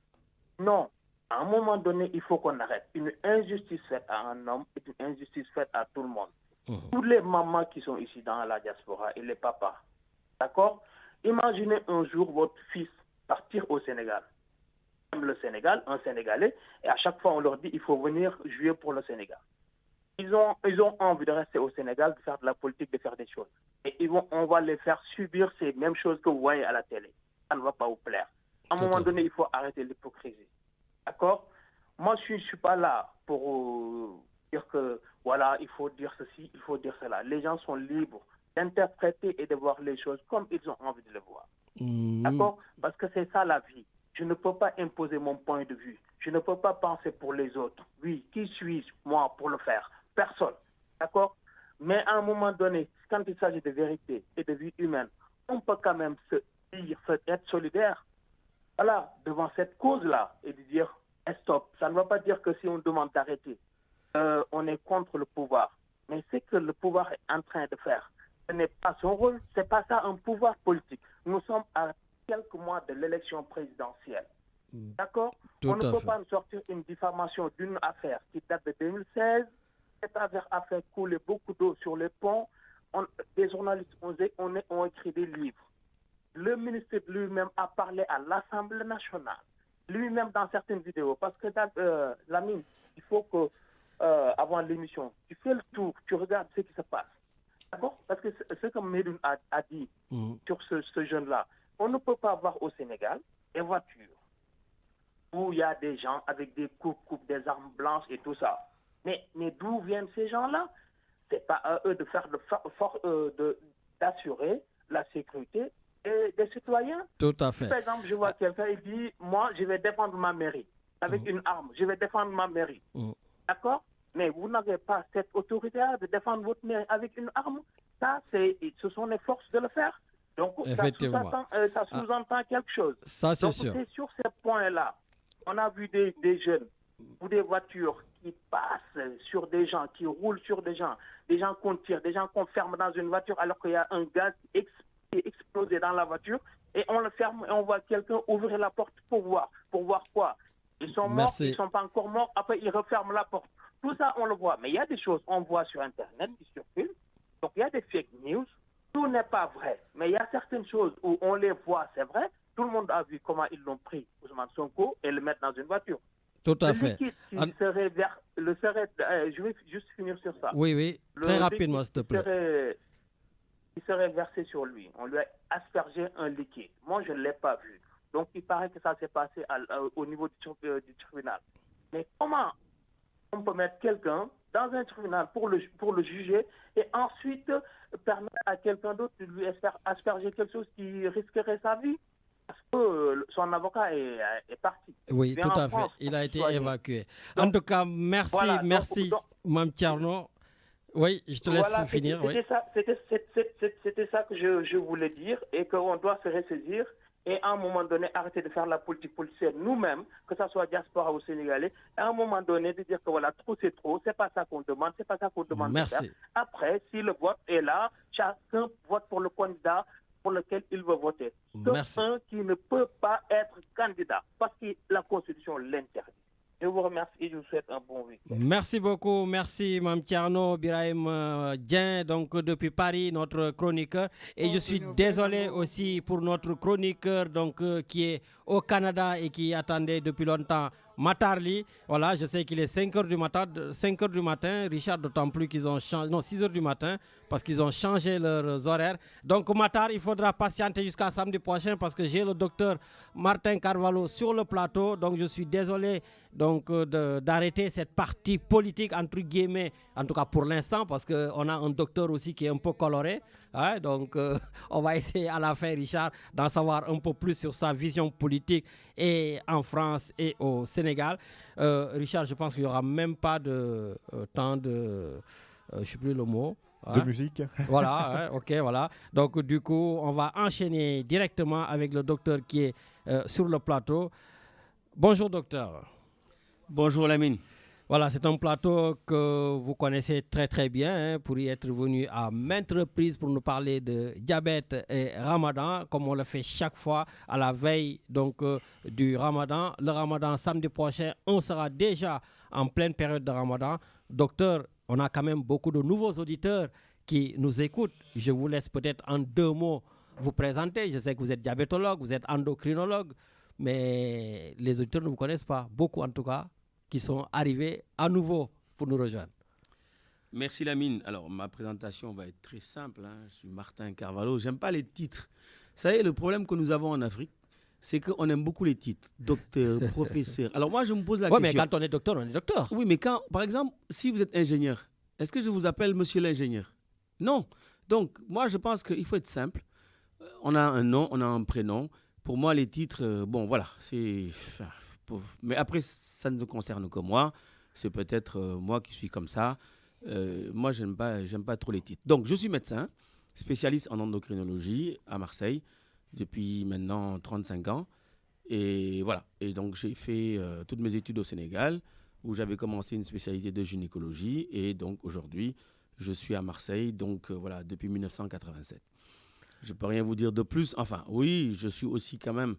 Non. À un moment donné, il faut qu'on arrête. Une injustice faite à un homme est une injustice faite à tout le monde. Tous les mamans qui sont ici dans la diaspora et les papas. D'accord? Imaginez un jour votre fils partir au Sénégal. Le Sénégal, un Sénégalais, et à chaque fois on leur dit il faut venir jouer pour le Sénégal. Ils ont envie de rester au Sénégal, de faire de la politique, de faire des choses. Et on va les faire subir ces mêmes choses que vous voyez à la télé. Ça ne va pas vous plaire. À un moment donné, il faut arrêter l'hypocrisie. D'accord? Moi, je ne suis pas là pour dire que, voilà, il faut dire ceci, il faut dire cela. Les gens sont libres d'interpréter et de voir les choses comme ils ont envie de le voir. D'accord? Parce que c'est ça la vie. Je ne peux pas imposer mon point de vue. Je ne peux pas penser pour les autres. Oui, qui suis-je, moi, pour le faire? Personne. D'accord? Mais à un moment donné, quand il s'agit de vérité et de vie humaine, on peut quand même se dire, être solidaire, voilà, devant cette cause-là et de dire, stop. Ça ne veut pas dire que si on demande d'arrêter, on est contre le pouvoir. Mais c'est que le pouvoir est en train de faire. Ce n'est pas son rôle, ce n'est pas ça un pouvoir politique. Nous sommes à quelques mois de l'élection présidentielle. D'accord? On ne peut pas nous sortir une diffamation d'une affaire qui date de 2016. Cette affaire a fait couler beaucoup d'eau sur les ponts. Des journalistes ont écrit des livres. Le ministre lui-même a parlé à l'Assemblée nationale. Lui-même dans certaines vidéos. Parce que Lamine, il faut que, avant l'émission, tu fais le tour, tu regardes ce qui se passe. D'accord? Parce que ce que Medoun a dit sur ce jeune-là, on ne peut pas avoir au Sénégal des voitures où il y a des gens avec des coupes, des armes blanches et tout ça. Mais d'où viennent ces gens-là? C'est pas à eux de faire d'assurer la sécurité des citoyens. Tout à fait. Par exemple, je vois quelqu'un, il dit, moi, je vais défendre ma mairie avec une arme. Je vais défendre ma mairie. D'accord? Mais vous n'avez pas cette autorité-là de défendre votre mairie avec une arme. Ça, ce sont les forces de le faire. Donc, ça sous-entend quelque chose. Ça, c'est sûr. C'est sur ces points-là. On a vu des jeunes ou des voitures qui passent sur des gens, qui roulent sur des gens qu'on tire, des gens qu'on ferme dans une voiture alors qu'il y a un gaz qui est explosé dans la voiture et on le ferme et on voit quelqu'un ouvrir la porte pour voir. Pour voir quoi? Ils sont morts, ils ne sont pas encore morts, après ils referment la porte. Tout ça, on le voit. Mais il y a des choses qu'on voit sur Internet qui circulent. Donc il y a des fake news. Tout n'est pas vrai. Mais il y a certaines choses où on les voit, c'est vrai. Tout le monde a vu comment ils l'ont pris, Ousmane Sonko, et le mettre dans une voiture. Tout à fait. Je vais juste finir sur ça. Oui. Très rapidement, s'il te plaît. Il serait versé sur lui. On lui a aspergé un liquide. Moi, je ne l'ai pas vu. Donc, il paraît que ça s'est passé au niveau du tribunal. Mais comment on peut mettre quelqu'un dans un tribunal pour le juger et ensuite permettre à quelqu'un d'autre de lui asperger quelque chose qui risquerait sa vie? Parce que son avocat est parti. Oui, tout à fait. Il a été évacué. Donc, en tout cas, merci, Mme Thierno. Oui, je te laisse finir. C'était ça que je voulais dire et qu'on doit se ressaisir et à un moment donné arrêter de faire la politique politicienne nous-mêmes, que ce soit diaspora ou sénégalais, à un moment donné de dire que voilà, trop c'est trop, c'est pas ça qu'on demande, c'est pas ça qu'on demande de faire. Après, si le vote est là, chacun vote pour le candidat pour lequel il veut voter. Sauf un qui ne peut pas être candidat parce que la Constitution l'interdit. Je vous remercie et je vous souhaite un bon week-end. Merci beaucoup. Merci, Mme Thierno Birahim Dien, donc depuis Paris, notre chroniqueur. Et je suis désolé aussi pour notre chroniqueur donc, qui est au Canada et qui attendait depuis longtemps Matarli. Voilà, je sais qu'il est 5h du matin, Richard, d'autant plus qu'ils ont changé, non, 6h du matin, parce qu'ils ont changé leurs horaires. Donc, Matar, il faudra patienter jusqu'à samedi prochain parce que j'ai le docteur Martin Carvalho sur le plateau. Donc, je suis désolé donc, d'arrêter cette partie politique, entre guillemets, en tout cas pour l'instant, parce qu'on a un docteur aussi qui est un peu coloré. Hein, donc, on va essayer à la fin, Richard, d'en savoir un peu plus sur sa vision politique et en France et au Sénégal. Richard, je pense qu'il n'y aura même pas de temps de... je ne sais plus le mot. De musique. Voilà, ok, voilà. Donc, du coup, on va enchaîner directement avec le docteur qui est sur le plateau. Bonjour, docteur. Bonjour, Lamine. Voilà, c'est un plateau que vous connaissez très très bien hein, pour y être venu à maintes reprises pour nous parler de diabète et Ramadan, comme on le fait chaque fois à la veille donc, du Ramadan. Le Ramadan, samedi prochain, on sera déjà en pleine période de Ramadan. Docteur, on a quand même beaucoup de nouveaux auditeurs qui nous écoutent. Je vous laisse peut-être en 2 mots vous présenter. Je sais que vous êtes diabétologue, vous êtes endocrinologue, mais les auditeurs ne vous connaissent pas, beaucoup en tout cas, qui sont arrivés à nouveau pour nous rejoindre. Merci Lamine. Alors, ma présentation va être très simple. Je suis Martin Carvalho. J'aime pas les titres. Ça y est, le problème que nous avons en Afrique, c'est qu'on aime beaucoup les titres. Docteur, professeur. Alors moi, je me pose la Oui, question. mais quand on est docteur, on est docteur. Oui, mais quand, par exemple, si vous êtes ingénieur, est-ce que je vous appelle monsieur l'ingénieur? Non. Donc, moi, je pense qu'il faut être simple. On a un nom, on a un prénom. Pour moi, les titres, bon, voilà. Mais après, ça ne concerne que moi. C'est peut-être moi qui suis comme ça. Moi, j'aime pas trop les titres. Donc, je suis médecin, spécialiste en endocrinologie à Marseille depuis maintenant 35 ans. Et voilà. Et donc, j'ai fait toutes mes études au Sénégal, où j'avais commencé une spécialité de gynécologie. Et donc, aujourd'hui, je suis à Marseille, donc voilà, depuis 1987. Je ne peux rien vous dire de plus. Enfin, oui, je suis aussi quand même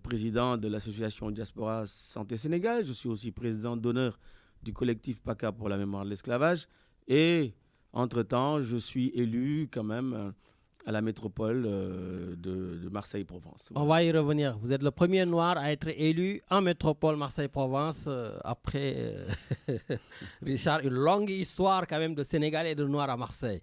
président de l'association Diaspora Santé Sénégal. Je suis aussi président d'honneur du collectif PACA pour la mémoire de l'esclavage. Et, entre-temps, je suis élu quand même à la métropole de Marseille-Provence. Voilà. On va y revenir. Vous êtes le premier noir à être élu en métropole Marseille-Provence après Richard, une longue histoire quand même de Sénégal et de noirs à Marseille.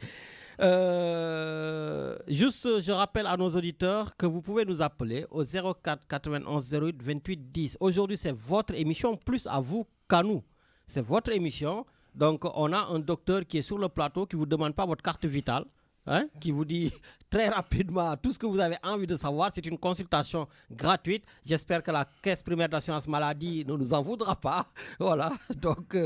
Juste, je rappelle à nos auditeurs que vous pouvez nous appeler au 04 91 08 28 10. Aujourd'hui, c'est votre émission, plus à vous qu'à nous. C'est votre émission. Donc, on a un docteur qui est sur le plateau qui ne vous demande pas votre carte vitale. Hein, qui vous dit très rapidement tout ce que vous avez envie de savoir. C'est une consultation gratuite. J'espère que la Caisse primaire d'assurance maladie ne nous en voudra pas. Voilà, donc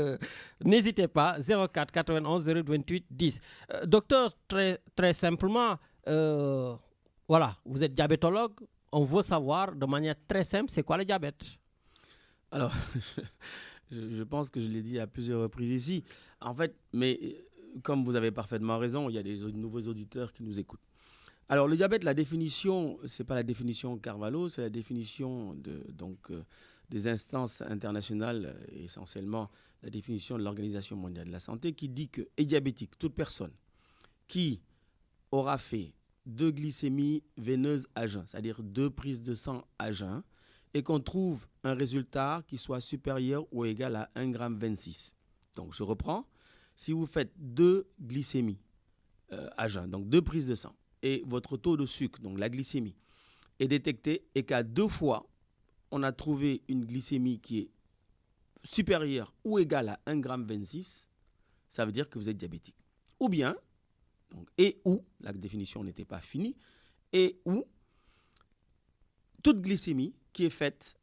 n'hésitez pas, 04 91 08 28 10. Docteur, très simplement, voilà, vous êtes diabétologue. On veut savoir de manière très simple, c'est quoi le diabète? Alors, je pense que je l'ai dit à plusieurs reprises ici. En fait, mais comme vous avez parfaitement raison, il y a des nouveaux auditeurs qui nous écoutent. Alors, le diabète, la définition, ce n'est pas la définition Carvalho, c'est la définition des instances internationales, essentiellement la définition de l'Organisation mondiale de la santé, qui dit que est diabétique toute personne qui aura fait 2 glycémies veineuses à jeun, c'est-à-dire 2 prises de sang à jeun, et qu'on trouve un résultat qui soit supérieur ou égal à 1,26 g. Donc, je reprends. Si vous faites 2 glycémies à jeun, donc 2 prises de sang, et votre taux de sucre, donc la glycémie, est détecté et qu'à 2 fois, on a trouvé une glycémie qui est supérieure ou égale à 1,26 g, ça veut dire que vous êtes diabétique. Ou bien, donc, et ou, la définition n'était pas finie, et ou, toute glycémie qui est faite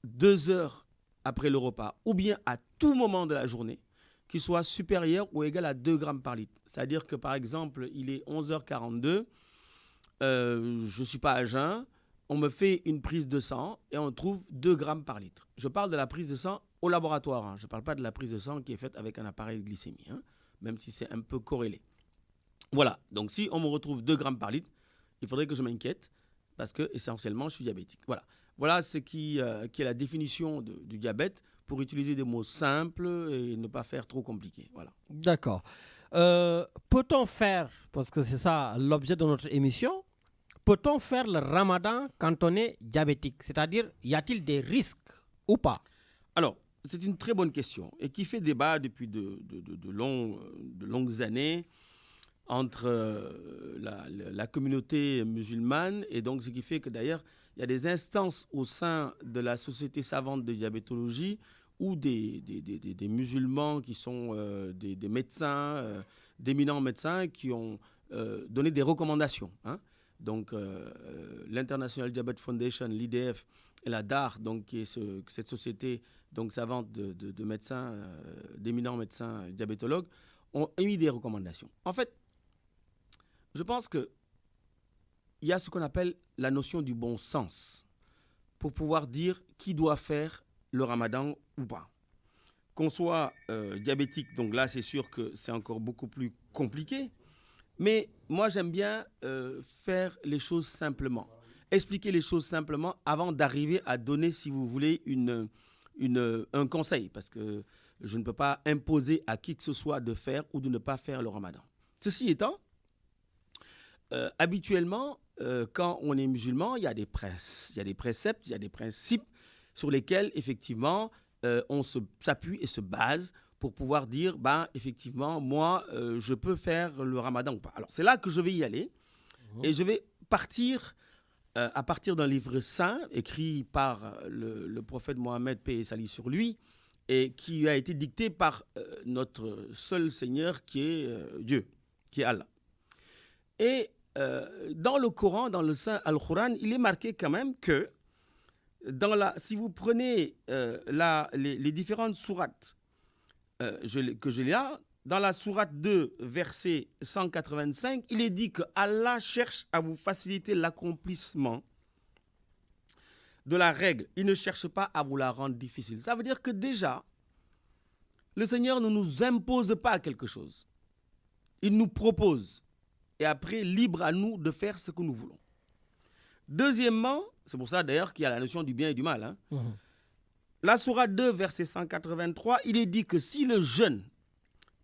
2 heures après le repas, ou bien à tout moment de la journée, qui soit supérieur ou égal à 2 grammes par litre. C'est-à-dire que, par exemple, il est 11h42, je ne suis pas à jeun, on me fait une prise de sang et on trouve 2 grammes par litre. Je parle de la prise de sang au laboratoire, hein. Je ne parle pas de la prise de sang qui est faite avec un appareil de glycémie, hein, même si c'est un peu corrélé. Voilà, donc si on me retrouve 2 grammes par litre, il faudrait que je m'inquiète parce que, essentiellement, je suis diabétique. Voilà ce qui est la définition du diabète, pour utiliser des mots simples et ne pas faire trop compliqué. Voilà. D'accord. Peut-on faire, parce que c'est ça l'objet de notre émission, peut-on faire le ramadan quand on est diabétique? C'est-à-dire, y a-t-il des risques ou pas? Alors, c'est une très bonne question et qui fait débat depuis de longues années entre la communauté musulmane, et donc ce qui fait que d'ailleurs, il y a des instances au sein de la Société savante de diabétologie où des musulmans qui sont des médecins, d'éminents médecins qui ont donné des recommandations. Hein. Donc, l'International Diabetes Foundation, l'IDF, et la DAR, donc, qui est cette société donc, savante de médecins, d'éminents médecins diabétologues, ont émis des recommandations. En fait, je pense qu'il y a ce qu'on appelle la notion du bon sens pour pouvoir dire qui doit faire le ramadan ou pas. Qu'on soit diabétique, donc là c'est sûr que c'est encore beaucoup plus compliqué, mais moi j'aime bien faire les choses simplement, expliquer les choses simplement avant d'arriver à donner, si vous voulez, un conseil, parce que je ne peux pas imposer à qui que ce soit de faire ou de ne pas faire le ramadan. Ceci étant, habituellement, quand on est musulman, il y a des préceptes, il y a des principes sur lesquels, effectivement, on s'appuie et se base pour pouvoir dire, effectivement, moi, je peux faire le ramadan ou pas. Alors, c'est là que je vais y aller et je vais partir à partir d'un livre saint écrit par le prophète Mohammed, paix et salut sur lui, et qui a été dicté par notre seul Seigneur qui est Dieu, qui est Allah. Et dans le Coran, dans le Saint Al-Quran, il est marqué quand même que si vous prenez les différentes sourates que je lis là, dans la sourate 2, verset 185, il est dit que Allah cherche à vous faciliter l'accomplissement de la règle. Il ne cherche pas à vous la rendre difficile. Ça veut dire que déjà, le Seigneur ne nous impose pas quelque chose. Il nous propose. Et après, libre à nous de faire ce que nous voulons. Deuxièmement, c'est pour ça d'ailleurs qu'il y a la notion du bien et du mal. Hein. La sourate 2, verset 183, il est dit que si le jeûne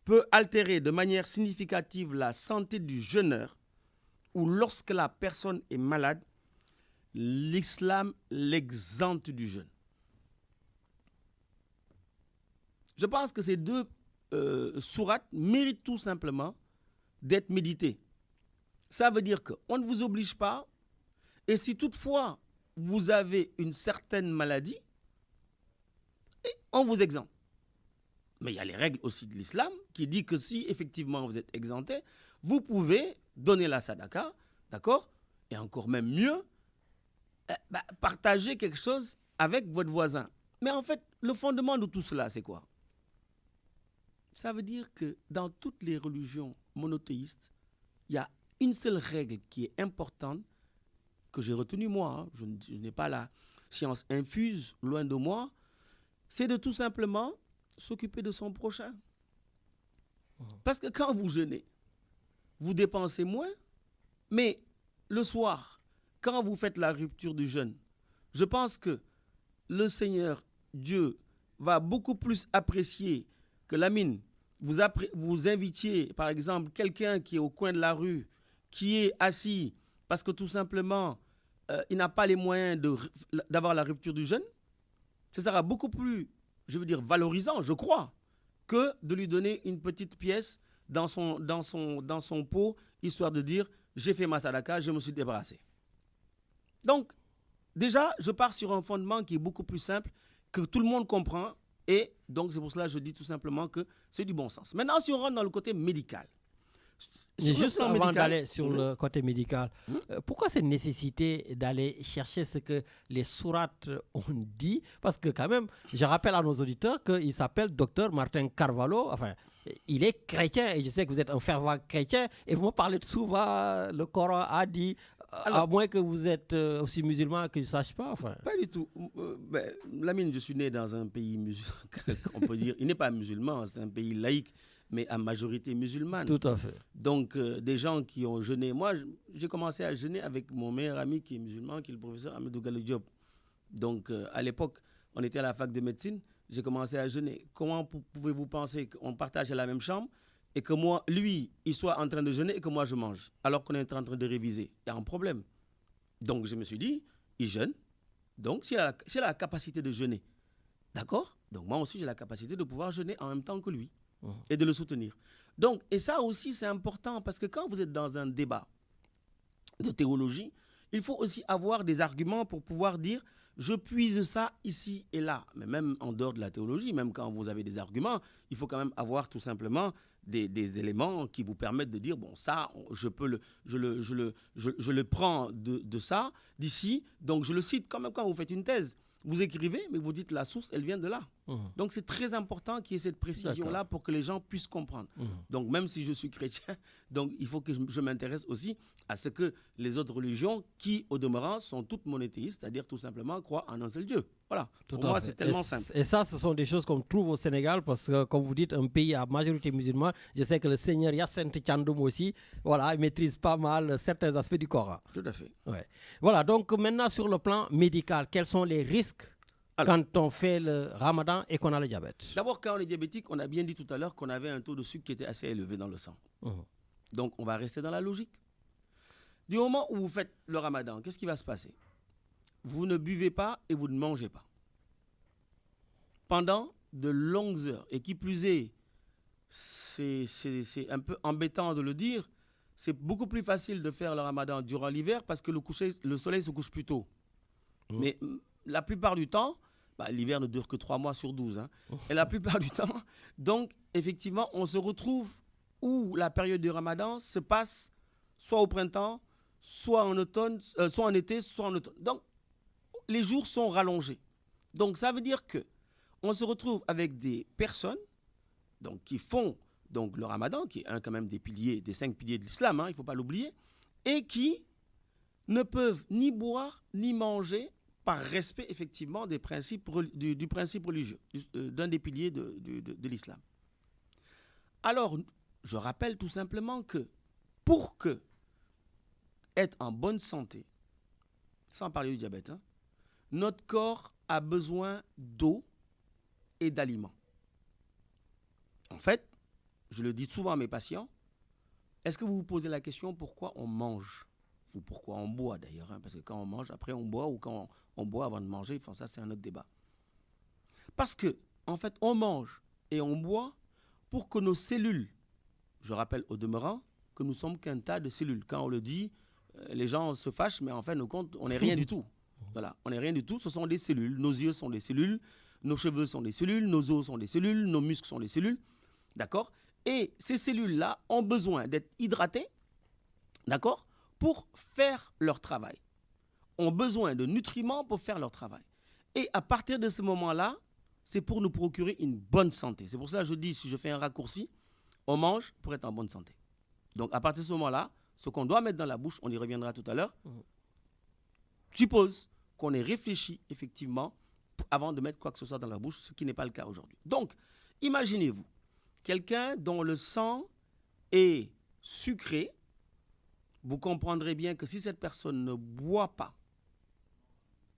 peut altérer de manière significative la santé du jeûneur ou lorsque la personne est malade, l'islam l'exempte du jeûne. Je pense que ces deux sourates méritent tout simplement d'être méditées. Ça veut dire qu'on ne vous oblige pas, et si toutefois vous avez une certaine maladie, on vous exempte. Mais il y a les règles aussi de l'islam qui dit que si effectivement vous êtes exempté, vous pouvez donner la sadaka, d'accord? Et encore même mieux, partager quelque chose avec votre voisin. Mais en fait, le fondement de tout cela, c'est quoi? Ça veut dire que dans toutes les religions monothéistes, il y a une seule règle qui est importante, que j'ai retenue moi, hein. Je n'ai pas la science infuse, loin de moi, c'est de tout simplement s'occuper de son prochain. Parce que quand vous jeûnez, vous dépensez moins, mais le soir, quand vous faites la rupture du jeûne, je pense que le Seigneur, Dieu, va beaucoup plus apprécier que Lamine, vous invitiez, par exemple, quelqu'un qui est au coin de la rue, qui est assis, parce que tout simplement, il n'a pas les moyens d'avoir la rupture du jeûne. Ce sera beaucoup plus, je veux dire, valorisant, je crois, que de lui donner une petite pièce dans son pot, histoire de dire, j'ai fait ma sadaka, je me suis débarrassé. Donc, déjà, je pars sur un fondement qui est beaucoup plus simple, que tout le monde comprend, et donc c'est pour cela que je dis tout simplement que c'est du bon sens. Maintenant, si on rentre dans le côté médical. Juste avant d'aller sur le côté médical, pourquoi cette nécessité d'aller chercher ce que les sourates ont dit? Parce que quand même, je rappelle à nos auditeurs qu'il s'appelle Dr Martin Carvalho. Enfin, il est chrétien et je sais que vous êtes un fervent chrétien et vous me parlez souvent, le Coran a dit, à moins que vous êtes aussi musulman que je ne sache pas. Enfin. Pas du tout. Lamine, je suis né dans un pays musulman, on peut dire. Il n'est pas musulman, c'est un pays laïque, mais à majorité musulmane. Tout à fait. Donc, des gens qui ont jeûné. Moi, j'ai commencé à jeûner avec mon meilleur ami qui est musulman, qui est le professeur Ahmedou Gallo Diop. Donc, à l'époque, on était à la fac de médecine, j'ai commencé à jeûner. Comment pouvez-vous penser qu'on partage la même chambre et que moi, lui, il soit en train de jeûner et que moi, je mange, alors qu'on est en train de réviser? Il y a un problème. Donc, je me suis dit, il jeûne. Donc, s'il a la capacité de jeûner, d'accord? Donc, moi aussi, j'ai la capacité de pouvoir jeûner en même temps que lui. Et de le soutenir. Donc, et ça aussi, c'est important parce que quand vous êtes dans un débat de théologie, il faut aussi avoir des arguments pour pouvoir dire je puise ça ici et là. Mais même en dehors de la théologie, même quand vous avez des arguments, il faut quand même avoir tout simplement des éléments qui vous permettent de dire bon, ça, je le prends de ça, d'ici, donc je le cite quand même quand vous faites une thèse. Vous écrivez, mais vous dites la source, elle vient de là. Donc, c'est très important qu'il y ait cette précision-là pour que les gens puissent comprendre. Donc, même si je suis chrétien, donc, il faut que je m'intéresse aussi à ce que les autres religions, qui, au demeurant, sont toutes monothéistes, c'est-à-dire tout simplement croient en un seul Dieu. Voilà. Pour moi, c'est tellement simple. Et ça, ce sont des choses qu'on trouve au Sénégal parce que, comme vous dites, un pays à majorité musulmane, je sais que le Seigneur Yacinthe Thiandoum aussi, voilà, il maîtrise pas mal certains aspects du Coran. Tout à fait. Ouais. Voilà, donc maintenant, sur le plan médical, quels sont les risques quand on fait le ramadan et qu'on a le diabète? D'abord, quand on est diabétique, on a bien dit tout à l'heure qu'on avait un taux de sucre qui était assez élevé dans le sang. Donc, on va rester dans la logique. Du moment où vous faites le ramadan, qu'est-ce qui va se passer? Vous ne buvez pas et vous ne mangez pas. Pendant de longues heures. Et qui plus est, c'est un peu embêtant de le dire, c'est beaucoup plus facile de faire le ramadan durant l'hiver parce que le soleil se couche plus tôt. Mais la plupart du temps, l'hiver ne dure que 3 mois sur 12. Hein. Et la plupart du temps, donc, effectivement, on se retrouve où la période du ramadan se passe soit au printemps, soit en automne, soit en été, soit en automne. Donc, les jours sont rallongés. Donc, ça veut dire que on se retrouve avec des personnes donc, qui font donc, le ramadan, qui est un quand même des 5 piliers de l'islam, hein, il ne faut pas l'oublier, et qui ne peuvent ni boire ni manger par respect effectivement des principes, du principe religieux, d'un des piliers de l'islam. Alors, je rappelle tout simplement que pour être en bonne santé, sans parler du diabète, hein, notre corps a besoin d'eau et d'aliments. En fait, je le dis souvent à mes patients, est-ce que vous vous posez la question pourquoi on mange ? Ou pourquoi on boit d'ailleurs, hein, parce que quand on mange, après on boit, ou quand on boit avant de manger, enfin, ça c'est un autre débat. Parce que, en fait, on mange et on boit pour que nos cellules, je rappelle au demeurant que nous sommes qu'un tas de cellules. Quand on le dit, les gens se fâchent, mais en fait, on n'est rien du tout. Voilà, on n'est rien du tout, ce sont des cellules. Nos yeux sont des cellules, nos cheveux sont des cellules, nos os sont des cellules, nos muscles sont des cellules. D'accord ? Et ces cellules-là ont besoin d'être hydratées, d'accord ? Pour faire leur travail. Ont besoin de nutriments pour faire leur travail. Et à partir de ce moment-là, c'est pour nous procurer une bonne santé. C'est pour ça que je dis, si je fais un raccourci, on mange pour être en bonne santé. Donc à partir de ce moment-là, ce qu'on doit mettre dans la bouche, on y reviendra tout à l'heure, suppose qu'on ait réfléchi effectivement avant de mettre quoi que ce soit dans la bouche, ce qui n'est pas le cas aujourd'hui. Donc, imaginez-vous, quelqu'un dont le sang est sucré, vous comprendrez bien que si cette personne ne boit pas,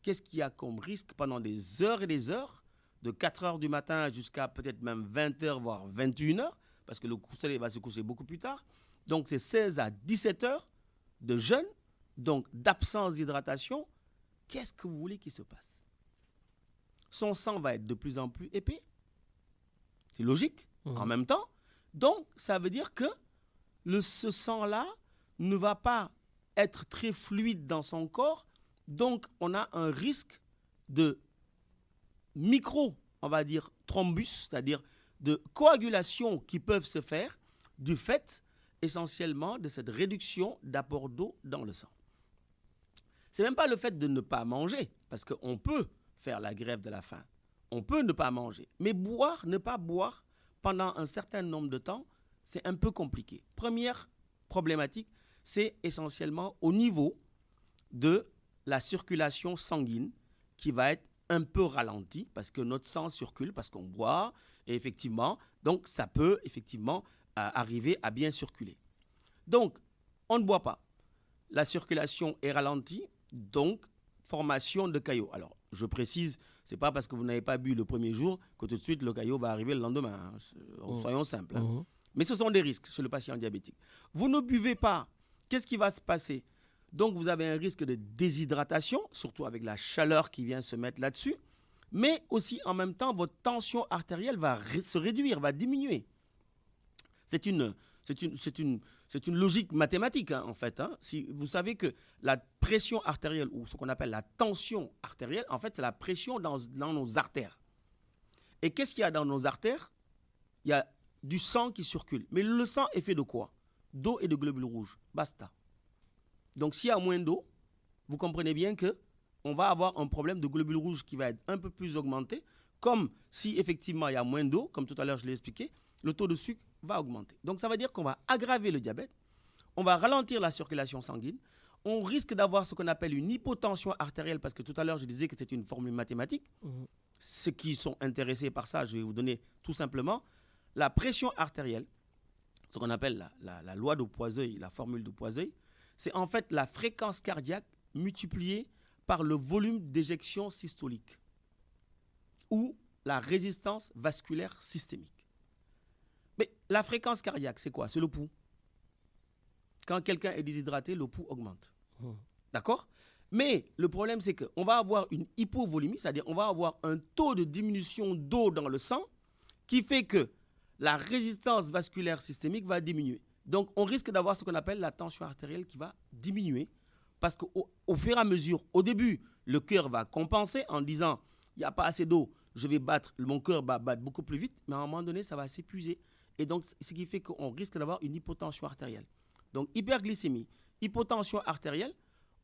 qu'est-ce qu'il y a comme risque pendant des heures et des heures, de 4 heures du matin jusqu'à peut-être même 20 heures, voire 21 heures, parce que le soleil va se coucher beaucoup plus tard. Donc, c'est 16 à 17 heures de jeûne, donc d'absence d'hydratation. Qu'est-ce que vous voulez qu'il se passe ? Son sang va être de plus en plus épais. C'est logique. En même temps. Donc, ça veut dire que ce sang-là ne va pas être très fluide dans son corps. Donc, on a un risque de on va dire, thrombus, c'est-à-dire de coagulation qui peuvent se faire du fait essentiellement de cette réduction d'apport d'eau dans le sang. C'est même pas le fait de ne pas manger, parce qu'on peut faire la grève de la faim. On peut ne pas manger. Mais ne pas boire pendant un certain nombre de temps, c'est un peu compliqué. Première problématique, c'est essentiellement au niveau de la circulation sanguine qui va être un peu ralentie parce que notre sang circule, parce qu'on boit, et effectivement, donc ça peut effectivement arriver à bien circuler. Donc, on ne boit pas. La circulation est ralentie, donc formation de caillots. Alors, je précise, ce n'est pas parce que vous n'avez pas bu le premier jour que tout de suite le caillot va arriver le lendemain. Hein. Soyons simples. Hein. Mais ce sont des risques chez le patient diabétique. Vous ne buvez pas, qu'est-ce qui va se passer ? Donc, vous avez un risque de déshydratation, surtout avec la chaleur qui vient se mettre là-dessus. Mais aussi, en même temps, votre tension artérielle va se réduire, va diminuer. C'est une logique mathématique, hein, en fait. Hein. Si vous savez que la pression artérielle, ou ce qu'on appelle la tension artérielle, en fait, c'est la pression dans nos artères. Et qu'est-ce qu'il y a dans nos artères ? Il y a du sang qui circule. Mais le sang est fait de quoi ? D'eau et de globules rouges. Basta. Donc, s'il y a moins d'eau, vous comprenez bien qu'on va avoir un problème de globules rouges qui va être un peu plus augmenté, comme si effectivement il y a moins d'eau, comme tout à l'heure je l'ai expliqué, le taux de sucre va augmenter. Donc, ça veut dire qu'on va aggraver le diabète, on va ralentir la circulation sanguine, on risque d'avoir ce qu'on appelle une hypotension artérielle, parce que tout à l'heure je disais que c'est une formule mathématique. Ceux qui sont intéressés par ça, je vais vous donner tout simplement la pression artérielle, ce qu'on appelle la loi de Poiseuille, la formule de Poiseuille. C'est en fait la fréquence cardiaque multipliée par le volume d'éjection systolique ou la résistance vasculaire systémique. Mais la fréquence cardiaque, c'est quoi ? C'est le pouls. Quand quelqu'un est déshydraté, le pouls augmente. D'accord ? Mais le problème, c'est qu'on va avoir une hypovolémie, c'est-à-dire on va avoir un taux de diminution d'eau dans le sang qui fait que la résistance vasculaire systémique va diminuer. Donc, on risque d'avoir ce qu'on appelle la tension artérielle qui va diminuer parce qu'au fur et à mesure, au début, le cœur va compenser en disant il n'y a pas assez d'eau, mon cœur va battre beaucoup plus vite, mais à un moment donné, ça va s'épuiser. Et donc, ce qui fait qu'on risque d'avoir une hypotension artérielle. Donc, hyperglycémie, hypotension artérielle.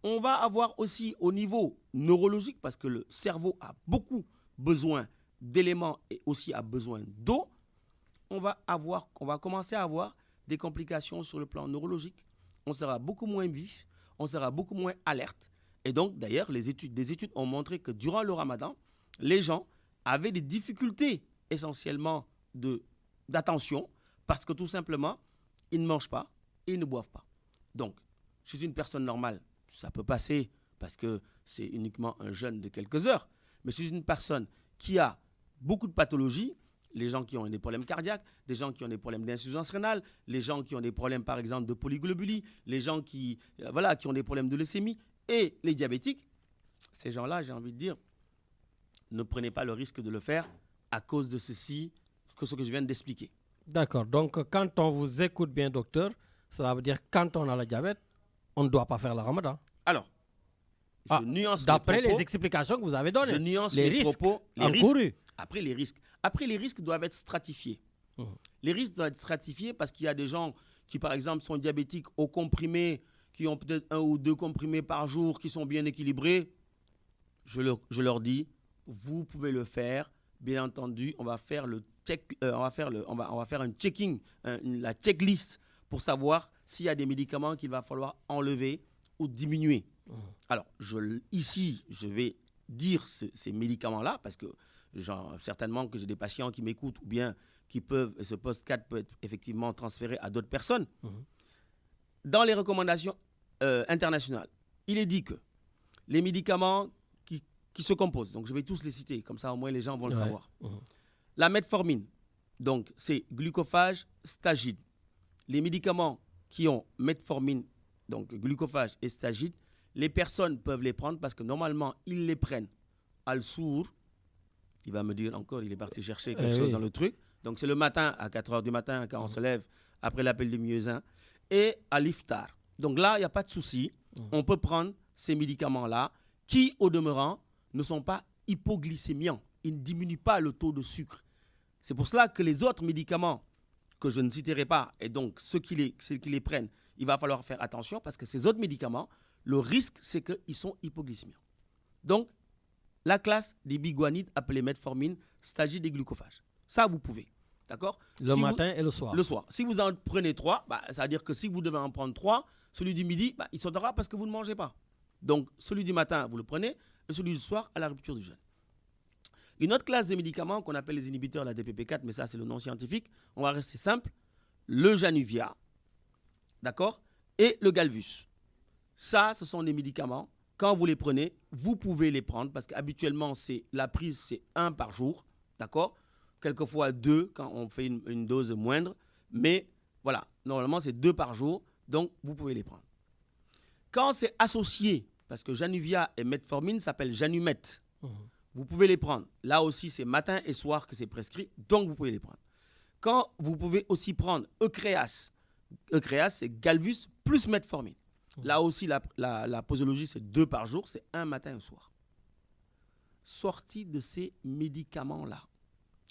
On va avoir aussi au niveau neurologique, parce que le cerveau a beaucoup besoin d'éléments et aussi a besoin d'eau, on va commencer à avoir des complications sur le plan neurologique. On sera beaucoup moins vif, on sera beaucoup moins alerte. Et donc, d'ailleurs, des études ont montré que durant le ramadan, les gens avaient des difficultés essentiellement d'attention parce que tout simplement, ils ne mangent pas et ils ne boivent pas. Donc, chez une personne normale, ça peut passer parce que c'est uniquement un jeûne de quelques heures. Mais chez une personne qui a beaucoup de pathologies, les gens qui ont des problèmes cardiaques, des gens qui ont des problèmes d'insuffisance rénale, les gens qui ont des problèmes, par exemple, de polyglobulie, les gens qui ont des problèmes de leucémie et les diabétiques, ces gens-là, j'ai envie de dire, ne prenez pas le risque de le faire à cause de ce que je viens d'expliquer. D'accord. Donc, quand on vous écoute bien, docteur, ça veut dire quand on a le diabète, on ne doit pas faire le ramadan. Alors, je nuance d'après les explications que vous avez données. Je nuance les mes risques propos. encourus. Après, les risques doivent être stratifiés. Les risques doivent être stratifiés parce qu'il y a des gens qui, par exemple, sont diabétiques aux comprimés, qui ont peut-être 1 ou 2 comprimés par jour, qui sont bien équilibrés. Je leur dis, vous pouvez le faire. Bien entendu, on va faire un checking, la checklist pour savoir s'il y a des médicaments qu'il va falloir enlever ou diminuer. Alors, ici, je vais dire ces médicaments-là parce que certainement que j'ai des patients qui m'écoutent ou bien ce post-4 peut être effectivement transféré à d'autres personnes. Dans les recommandations internationales, il est dit que les médicaments qui se composent, donc je vais tous les citer, comme ça au moins les gens vont le savoir. La metformine, donc c'est glucophage, stagide. Les médicaments qui ont metformine, donc glucophage et stagide, les personnes peuvent les prendre parce que normalement, ils les prennent à le sourd. Il va me dire encore, il est parti chercher quelque chose dans le truc. Donc, c'est le matin, à 4 h du matin, quand on se lève, après l'appel du muezzin, et à l'iftar. Donc là, il n'y a pas de souci. On peut prendre ces médicaments-là qui, au demeurant, ne sont pas hypoglycémiants. Ils ne diminuent pas le taux de sucre. C'est pour cela que les autres médicaments que je ne citerai pas, et donc ceux qui les prennent, il va falloir faire attention parce que ces autres médicaments, le risque, c'est qu'ils sont hypoglycémiants. Donc, la classe des biguanides appelée metformine, stagide et glucophage. Ça, vous pouvez. D'accord ? Le matin et le soir. Le soir. Si vous en prenez 3, ça veut dire que si vous devez en prendre 3, celui du midi, il sautera parce que vous ne mangez pas. Donc, celui du matin, vous le prenez, et celui du soir, à la rupture du jeûne. Une autre classe de médicaments qu'on appelle les inhibiteurs de la DPP4, mais ça, c'est le nom scientifique, on va rester simple, le Januvia, d'accord, et le Galvus. Ça, ce sont des médicaments. Quand vous les prenez, vous pouvez les prendre parce qu'habituellement, la prise, c'est 1 par jour, d'accord ? Quelquefois 2 quand on fait une dose moindre. Mais voilà, normalement, c'est 2 par jour, donc vous pouvez les prendre. Quand c'est associé, parce que Januvia et metformine s'appellent Janumet, vous pouvez les prendre. Là aussi, c'est matin et soir que c'est prescrit, donc vous pouvez les prendre. Quand vous pouvez aussi prendre Eucréas, c'est Galvus plus metformine. Là aussi, la posologie, c'est 2 par jour, c'est 1 matin et un soir. Sorti de ces médicaments-là,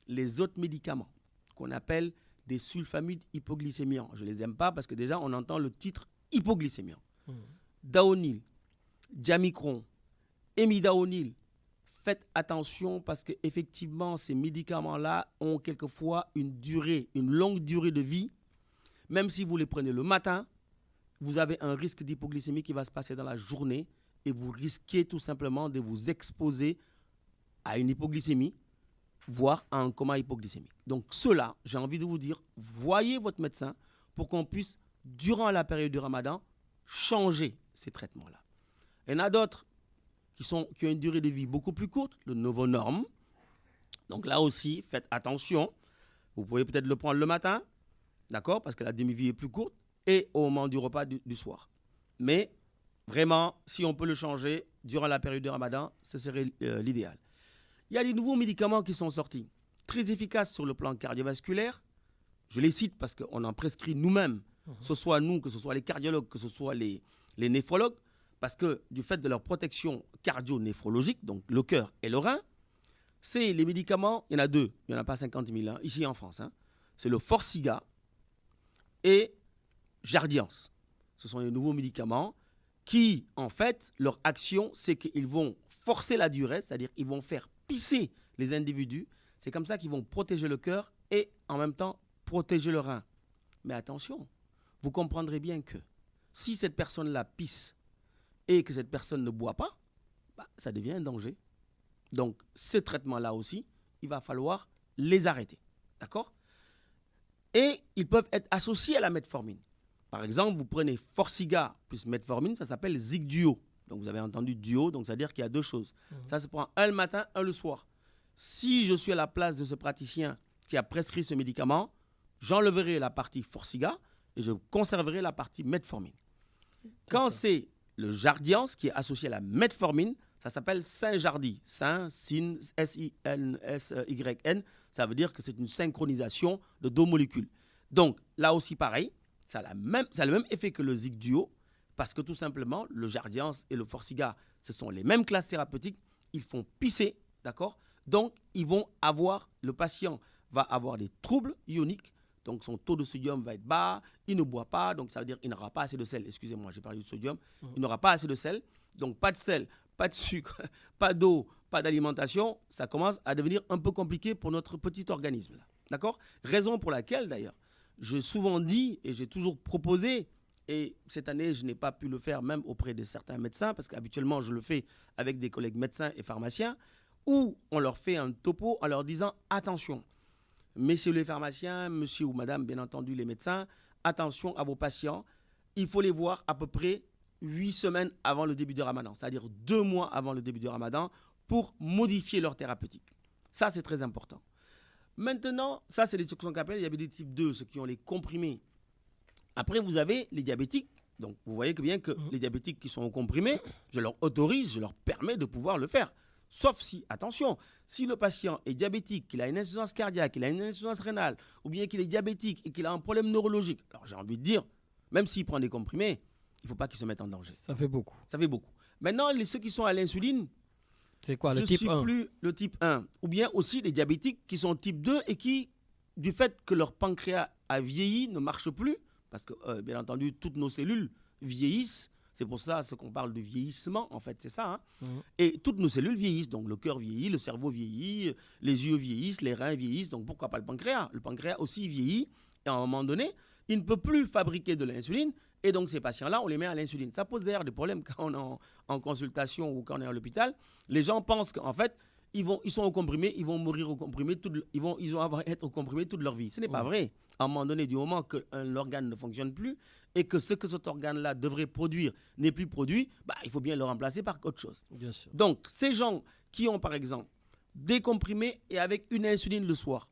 les autres médicaments qu'on appelle des sulfamides hypoglycémiants, je ne les aime pas parce que déjà, on entend le titre hypoglycémiant. Daonil, Jamicron, Emidaonil, faites attention parce qu'effectivement, ces médicaments-là ont quelquefois une longue durée de vie. Même si vous les prenez le matin, vous avez un risque d'hypoglycémie qui va se passer dans la journée et vous risquez tout simplement de vous exposer à une hypoglycémie, voire à un coma hypoglycémique. Donc cela, j'ai envie de vous dire, voyez votre médecin pour qu'on puisse, durant la période du ramadan, changer ces traitements-là. Il y en a d'autres qui ont une durée de vie beaucoup plus courte, le Novonorm. Donc là aussi, faites attention. Vous pouvez peut-être le prendre le matin, d'accord, parce que la demi-vie est plus courte, et au moment du repas du soir. Mais vraiment, si on peut le changer durant la période du ramadan, ce serait l'idéal. Il y a des nouveaux médicaments qui sont sortis, très efficaces sur le plan cardiovasculaire. Je les cite parce qu'on en prescrit nous-mêmes que ce soit nous, que ce soit les cardiologues, que ce soit les néphrologues, parce que du fait de leur protection cardio-néphrologique, donc le cœur et le rein, c'est les médicaments, il y en a deux, il n'y en a pas 50 000 hein, ici en France. Hein. C'est le Forxiga et Jardiance. Ce sont les nouveaux médicaments qui, en fait, leur action, c'est qu'ils vont forcer la diurèse, c'est-à-dire ils vont faire pisser les individus. C'est comme ça qu'ils vont protéger le cœur et en même temps protéger le rein. Mais attention, vous comprendrez bien que si cette personne-là pisse et que cette personne ne boit pas, ça devient un danger. Donc, ces traitements-là aussi, il va falloir les arrêter. D'accord ? Et ils peuvent être associés à la metformine. Par exemple, vous prenez Forxiga plus metformine, ça s'appelle Zigduo. Donc, vous avez entendu duo, donc ça veut dire qu'il y a deux choses. Ça se prend un le matin, un le soir. Si je suis à la place de ce praticien qui a prescrit ce médicament, j'enlèverai la partie Forxiga et je conserverai la partie metformine. Quand c'est le Jardiance qui est associé à la metformine, ça s'appelle Synjardy. Syn, S-I-N-S-Y-N. Ça veut dire que c'est une synchronisation de deux molécules. Donc, là aussi, pareil, ça a le même effet que le Zigduo, parce que tout simplement, le Jardiance et le Forxiga, ce sont les mêmes classes thérapeutiques. Ils font pisser, d'accord ? Donc, le patient va avoir des troubles ioniques. Donc, son taux de sodium va être bas. Il ne boit pas. Donc, ça veut dire qu'il n'aura pas assez de sel. Excusez-moi, j'ai parlé de sodium. Il n'aura pas assez de sel. Donc, pas de sel, pas de sucre, pas d'eau, pas d'alimentation. Ça commence à devenir un peu compliqué pour notre petit organisme. Là. D'accord ? Raison pour laquelle, d'ailleurs, j'ai souvent dit et j'ai toujours proposé, et cette année, je n'ai pas pu le faire même auprès de certains médecins, parce qu'habituellement, je le fais avec des collègues médecins et pharmaciens, où on leur fait un topo en leur disant « Attention, messieurs les pharmaciens, monsieur ou madame, bien entendu les médecins, attention à vos patients, il faut les voir à peu près 8 semaines avant le début du Ramadan, c'est-à-dire 2 mois avant le début du Ramadan, pour modifier leur thérapeutique. » Ça, c'est très important. Maintenant, ça, c'est les ceux qu'on appelle, il y avait des types 2, ceux qui ont les comprimés. Après, vous avez les diabétiques. Donc, vous voyez que bien que les diabétiques qui sont au comprimé, je leur autorise, je leur permets de pouvoir le faire. Sauf si, attention, si le patient est diabétique, qu'il a une insuffisance cardiaque, qu'il a une insuffisance rénale, ou bien qu'il est diabétique et qu'il a un problème neurologique, alors j'ai envie de dire, même s'il prend des comprimés, il ne faut pas qu'il se mette en danger. Ça fait beaucoup. Ça fait beaucoup. Maintenant, ceux qui sont à l'insuline, c'est quoi, le type 1? Je ne suis plus le type 1. Ou bien aussi les diabétiques qui sont type 2 et qui, du fait que leur pancréas a vieilli, ne marche plus, parce que, bien entendu, toutes nos cellules vieillissent. C'est pour ça qu'on parle de vieillissement, en fait, c'est ça. Hein. Et toutes nos cellules vieillissent. Donc, le cœur vieillit, le cerveau vieillit, les yeux vieillissent, les reins vieillissent. Donc, pourquoi pas le pancréas ? Le pancréas aussi vieillit. Et à un moment donné, il ne peut plus fabriquer de l'insuline. Et donc, ces patients-là, on les met à l'insuline. Ça pose d'ailleurs des problèmes quand on est en consultation ou quand on est à l'hôpital. Les gens pensent qu'en fait, ils sont au comprimé, ils vont mourir au comprimé, ils vont être au comprimé toute leur vie. Ce n'est pas vrai. À un moment donné, du moment qu'un organe ne fonctionne plus et que ce que cet organe-là devrait produire n'est plus produit, il faut bien le remplacer par autre chose. Bien sûr. Donc, ces gens qui ont, par exemple, des comprimés et avec une insuline le soir,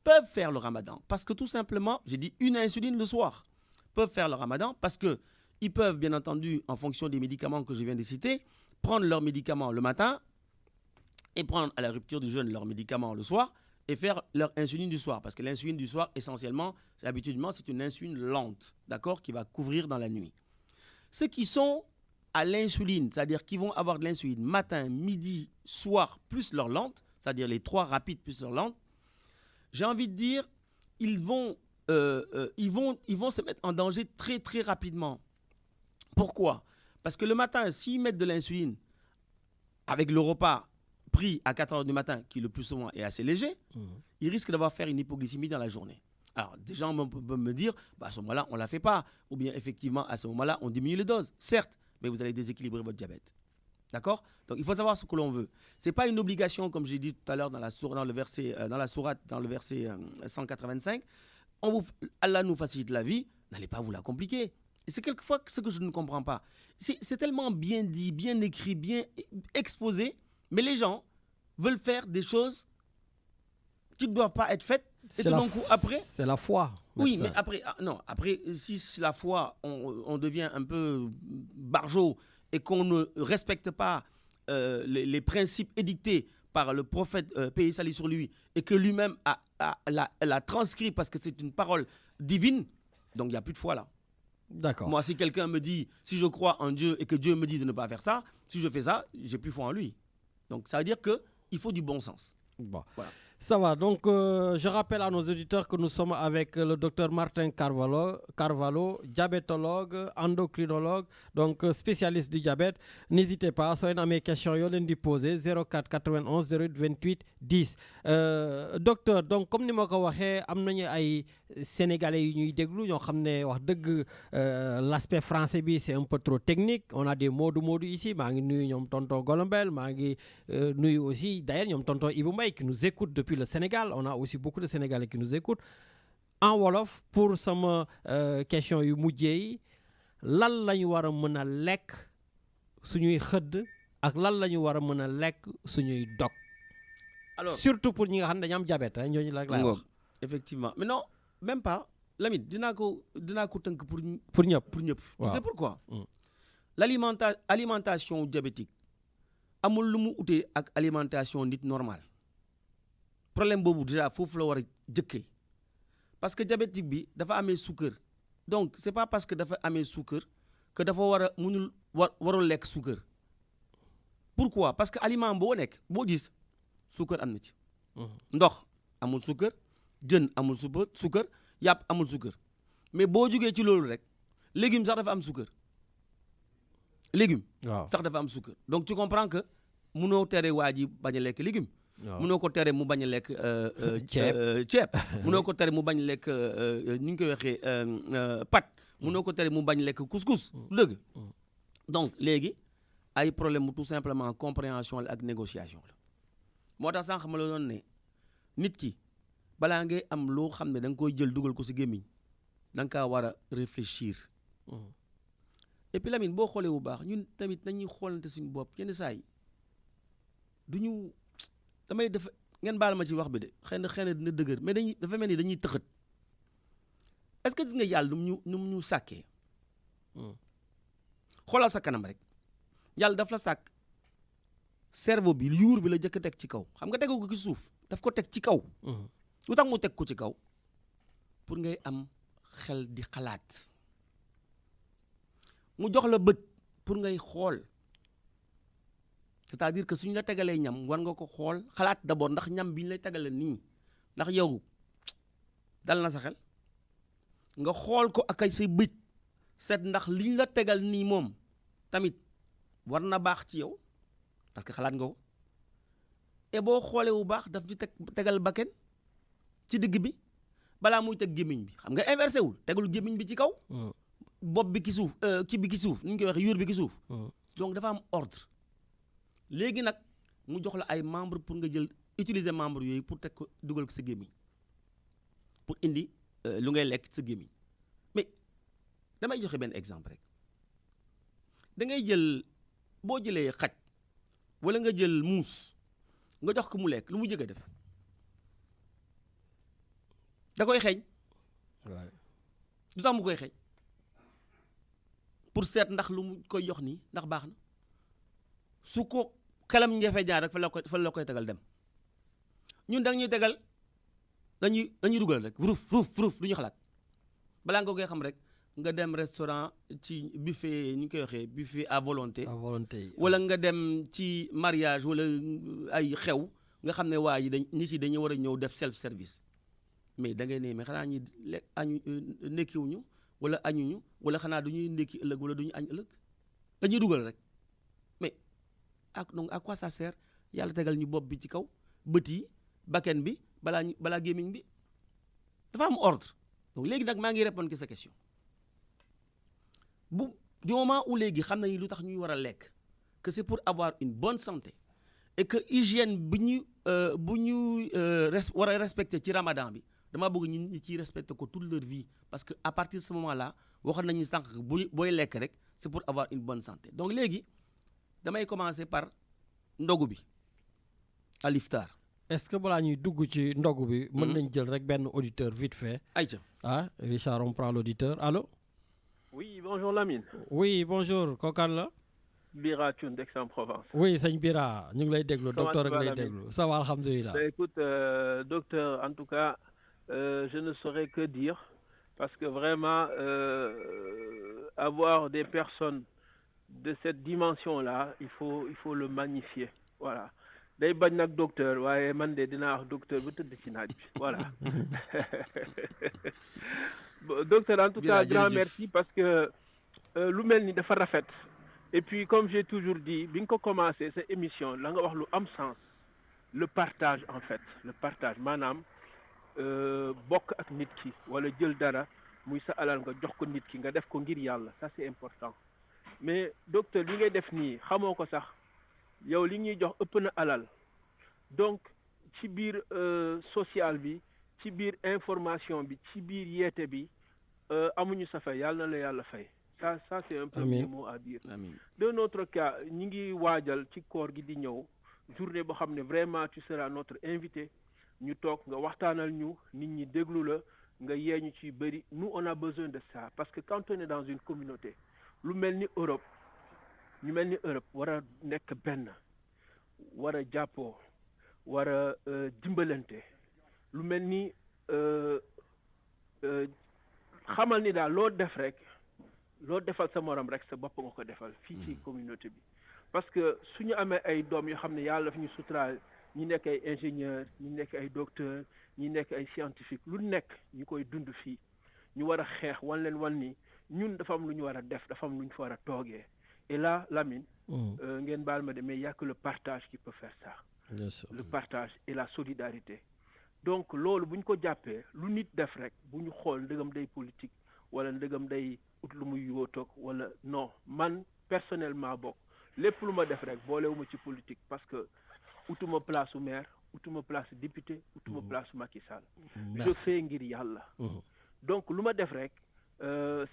peuvent faire le ramadan. Parce que tout simplement, j'ai dit une insuline le soir, peuvent faire le ramadan parce qu'ils peuvent, bien entendu, en fonction des médicaments que je viens de citer, prendre leurs médicaments le matin et prendre à la rupture du jeûne leurs médicaments le soir et faire leur insuline du soir. Parce que l'insuline du soir, essentiellement, habituellement, c'est une insuline lente, d'accord, qui va couvrir dans la nuit. Ceux qui sont à l'insuline, c'est-à-dire qui vont avoir de l'insuline matin, midi, soir, plus leur lente, c'est-à-dire les 3 rapides plus leur lente, j'ai envie de dire, ils vont se mettre en danger très, très rapidement. Pourquoi ? Parce que le matin, s'ils mettent de l'insuline avec le repas pris à 4 heures du matin, qui le plus souvent est assez léger, ils risquent d'avoir faire une hypoglycémie dans la journée. Alors, des gens peuvent me dire, à ce moment-là, on ne la fait pas. Ou bien, effectivement, à ce moment-là, on diminue les doses. Certes, mais vous allez déséquilibrer votre diabète. D'accord ? Donc, il faut savoir ce que l'on veut. Ce n'est pas une obligation, comme j'ai dit tout à l'heure dans la sourate, dans le verset 185. Allah nous facilite la vie, n'allez pas vous la compliquer. Et c'est quelquefois ce que je ne comprends pas. C'est tellement bien dit, bien écrit, bien exposé, mais les gens veulent faire des choses qui ne doivent pas être faites. C'est la foi. Oui, mais après, si c'est la foi, on devient un peu barjot et qu'on ne respecte pas les principes édictés par le prophète, paix et salut sur lui, et que lui-même l'a transcrit parce que c'est une parole divine, Donc il n'y a plus de foi là. D'accord. Moi, si quelqu'un me dit, si je crois en Dieu et que Dieu me dit de ne pas faire ça, si je fais ça, j'ai plus foi en lui. Donc ça veut dire qu'il faut du bon sens. Bon. Voilà. Ça va, donc je rappelle à nos auditeurs que nous sommes avec le docteur Martin Carvalho, diabétologue, endocrinologue, donc spécialiste du diabète. N'hésitez pas, soyez dans mes questions, vous les poser 04 91 08 28 10. Docteur, donc comme ni ma ko waxee am nañu ay sénégalais yu ñuy déglu ñoo xam ne wax dëgg l'aspect français bi c'est un peu trop technique. On a des mots ici, maa ngi nuyu ñoom tonton Golombel, maa ngi nuyu aussi d'ailleurs ñoom tonton Ibou Mbaye qui nous écoute depuis le Sénégal. On a aussi beaucoup de Sénégalais qui nous écoutent. En wolof pour sama question yu mujjee yi lan la ñu war a mën a lekk suñuy xëdd ak lan la ñu war a mën a lekk suñuy dog. Alors, surtout pour ñi nga xam ne dañu am diabète ñooñu la laay wax. Effectivement, mais non, même pas. Lamine, dinaa ko tënk pour ñëpp. Tu sais pourquoi? L'alimentation diabétique amul lu mu utee ak alimentation nit normal. Problème boobu déjà foofu la war a jëkkee parce que diabétique bi dafa amee suukar donc c'est pas parce que dafa amee suukar que dafa warul lekk suukar. Pourquoi? Parce que aliment boo nekk boo gis suukar am na ci. Ndox amul suukar, jën amul suukar, yàpp amul suukar mais boo jugee ci loolu rek légume sax dafa am suukar. Légume sax dafa am suukar donc tu comprends que munoo tere waa ji bañ a lekk légume. Munoo ko tere mu bañ a lekk ceeb munoo ko tere mu bañ a lekk ni ñu koy waxee pat munoo ko tere mu bañ a lekk couscous dëgg donc léegi ay problème mu tout simplement compréhension la ak négociation la moo tax sànq ma la doon ne nit ki balaa ngay am loo xam ne da nga koy jël dugal ko si gémmiñ da nga kaa war a réfléchir et puis Lamine boo xoolee bu baax ñun tamit nañuy xoolante suñu bopp yenn saa yi duñu damay def ngeen baal ma ci wax bi de xëy na dina dëgër mais dafa mel ni dañuy tëxët est-ce que gis nga yàlla nu mu ñu sàkkee xoolal sa kanam rek yàlla daf la sàkk cerveau bi yuur bi la jëkk teg ci kaw xam nga tegu ko ci suuf daf ko teg ci kaw lu tax mu teg ko ci kaw pour ngay am xel di xalaat mu jox la bët pour ngay xool c'est-à-dire que suñu la tegalee ñam war nga ko xool xalaat d'abord ndax ñam bi ñu lay tegalee nii ndax yow dal na sa xel nga xool ko ak ay say bët seet ndax liñ la tegal nii moom tamit war na baax ci yow parce que xalaat nga ko et boo xoolee bu baax daf ñu tegal bakken ci digg bi balaa muy teg gémmiñ bi xam nga inversé wul tegul gémmiñ bi ci kaw bopp bi ki suuf ki bi ki suuf ni ñu koy waxee yuur bi ki suuf donc dafa am ordre léegi nag mu jox la ay membre pour nga jël utiliser membre yooyu pour teg ko dugal ko sa gémmiñ pour indi lu ngay lekk sa gémmiñ mais damay joxe benn exemple rek da ngay jël boo jëlee xaj wala nga jël muus nga jox ko mu lekk lu mu jëkk a def da koy xeeñ lu tax mu koy xeeñ pour seet ndax lu mu koy jox nii ndax baax na su ko xelam ñefe jaar rek fa la koy tegal dem ñun da ñuy tegal dañuy dugal rek ruuf du ñu xalaat balaa nga koy xam rek nga dem restaurant ci buffet ñu koy waxee buffet à volonté wala nga dem ci mariage wala ay xew nga xam ne waa ji nit yi dañuy war a ñëw def self service mais da ngay ne mais xanaa ñi lekk añu ndekkiwuñu wala añuñu wala xanaa du ñuy ndekki ëllëg wala du ñu añ ëllëg dañuy dugal rek mais donc à quoi ça sert yàlla tegal ñu bopp bi ci kaw bët yi bakken bi balaa gémmiñ bi dafa am ordre donc léegi nag maa ngi répondre ci sa question du moment où léegi xam nañu lu tax ñuy war a lekk que c'est pour avoir une bonne santé et que hygiène bu ñu war a respecter ci ramadan bi dama bëgg ñi ciy respecter ko toute leur vie parce que à partir de ce moment là waxoon nañu sànq booy lekk rek c'est pour avoir une bonne santé donc léegi damay commencer par ndogu bi à l'iftar. Est-ce que balaa ñuy dugg ci ndogu bi. mën nañ jël rek benn auditeur vite fait. ayca Richard on prend l'auditeur allô. Oui, bonjour Lamine. Oui, bonjour. Kokan la? Bira Thioune d'Aix-en-Provence. Oui, sëñ Bira, ñu ngi lay déglu. Docteur ak lay déglu. Ça va, alhamdoulilah. Écoute, docteur, en tout cas, je ne saurais que dire Parce que vraiment, avoir des personnes de cette dimension-là, il faut le magnifier. Voilà. Day bañ nag docteur waaye man de dinaa wax docteur ba tëdd ci naaj bi voilà. Docteur, en tout cas, grand merci parce que lu mel ni dafa rafet. Et puis comme j'ai toujours dit bi nga ko commencé cette émission la nga wax lu am sens le partage en fait le partage maanaam bokk ak nit ki wala jël dara muy sa alal nga jox ko nit ki nga def ko ngir yàlla ça c'est important mais docteur li ngay def nii xamoo ko sax yow li ñuy jox ëpp na alal donc ci biir social bi ci biir information bi ci biir yeete bi amuñu sa fay yàlla na la yàlla fay ça c'est un premier mot à dire. De notre cas ñi ngi waajal ci koor gi di ñëw journée boo xam ne vraiment tu seras notre invité ñu toog nga waxtaanal ñu nit ñi déglu la nga yeeñu ci bëri nous on a besoin de ça parce que quand on est dans une communauté lu mel ni Europe ñu mel ni Europe war a nekk benn war a jàppoo war a dimbalante lu mel ni xamal ni daal loo def rek loo defal sa morom rek sa bopp nga ko defal fii ci communauté bi parce que suñu amee ay doom yoo xam ne yàlla daf ñu suturaal ñi nekk ay ingénieur ñi nekk ay docteur ñi nekk ay scientifique lu nekk ñu koy dund fii ñu war a xeex wan leen wan ni ñun dafa am lu ñu war a def dafa am lu ñu fa war a toogee et là Lamine ngeen baal ma de mais y a que le partage qui peut faire ça le partage et la solidarité donc loolu bu ñu ko jàppee lu nit def rek bu ñu xool ndëgam day politique wala ndëgam day ut lu muy yóotoog wala non man personnellement bokk lépp lu ma def rek boolewuma ci politique parce que utuma place su maire utuma place député utuma place su Macky Sall je fais ngir yàlla donc lu ma def rek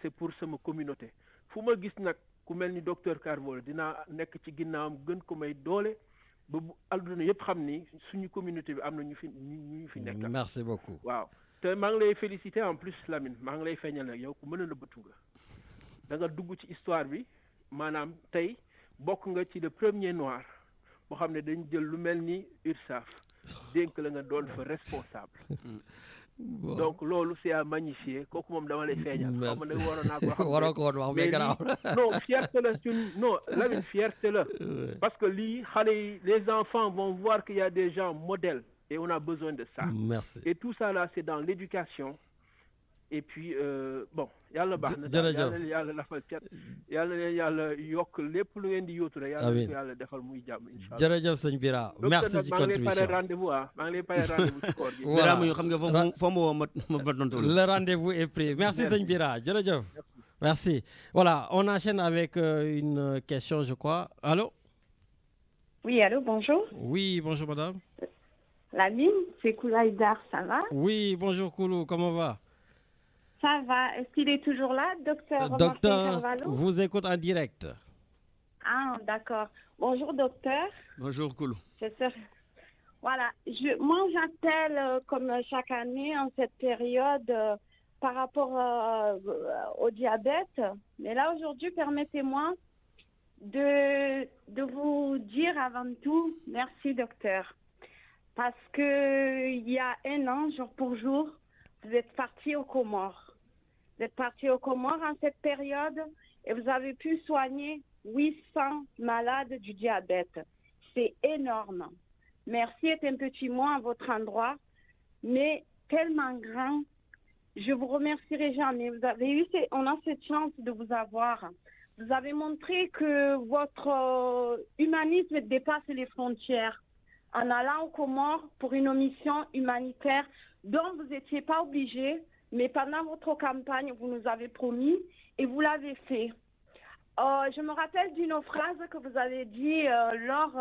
c'est pour sama communauté fu ma gis nag ku mel ni docteur Carvalho dinaa nekk ci ginnaawam gën ko may doole ba bu àdduna yëpp xam ni suñu communauté bi am na ñu fi nekk. Merci beaucoup. waaw te maa ngi lay féliciter en plus Lamine maa ngi lay feeñal nag yow ku mën a nëbbatu nga da nga dugg ci histoire bi maanaam tey bokk nga ci le premier noir boo xam ne dañ jël lu mel ni URSAF dénk la nga doon fa responsable. donc loolu c'est à magnifier kooku moom dama lay feeñal. merci xam nga waroon naa ko xam. waroo ko woon wax mais garaaw non fierté la non Lamine fierté la. parce que lii xale yi les enfants vont voir qu'il y a des gens modèles et on a besoin de ça. merci et tout ça là c'est dans l'éducation et puis bon yàlla baax na. jërëjëf yàlla lafal cat yàlla leen yàlla yokk lépp lu ngeen di yóotu rek. amiin yàlla defal muy jàmm incha allah. jërëjëf sëñ Bira merci ci contribution maa ngi lay pare rendez-vous maa ngi lay pare rendez-vous ci koor gi. Bira mu xam nga foo ma woo ma tontu le rendez-vous est pris merci sëñ Bira jërëjëf. merci voilà on enchaîne avec une question je crois allô. oui allô bonjour. oui bonjour madame. Lamine c'est Koulaïdar ça va. oui bonjour Koulou comment va. Ça va. Est-ce qu'il est toujours là, docteur Docteur, Martin Carvalho vous écoute en direct. Ah, d'accord. Bonjour, docteur. Bonjour, Koulou. Voilà. Moi, j'appelle comme chaque année en cette période par rapport au diabète. Mais là, aujourd'hui, permettez-moi de vous dire avant tout, merci, docteur. Parce que il y a un an, jour pour jour, vous êtes parti aux Comores. Vous êtes parti aux Comores en cette période et vous avez pu soigner 800 malades du diabète. C'est énorme. Merci est un petit mot à votre endroit, mais tellement grand. Je vous remercierai jamais. On a cette chance de vous avoir. Vous avez montré que votre humanisme dépasse les frontières en allant aux Comores pour une mission humanitaire dont vous n'étiez pas obligé, mais pendant votre campagne, vous nous avez promis et vous l'avez fait. Je me rappelle d'une phrase que vous avez dit lors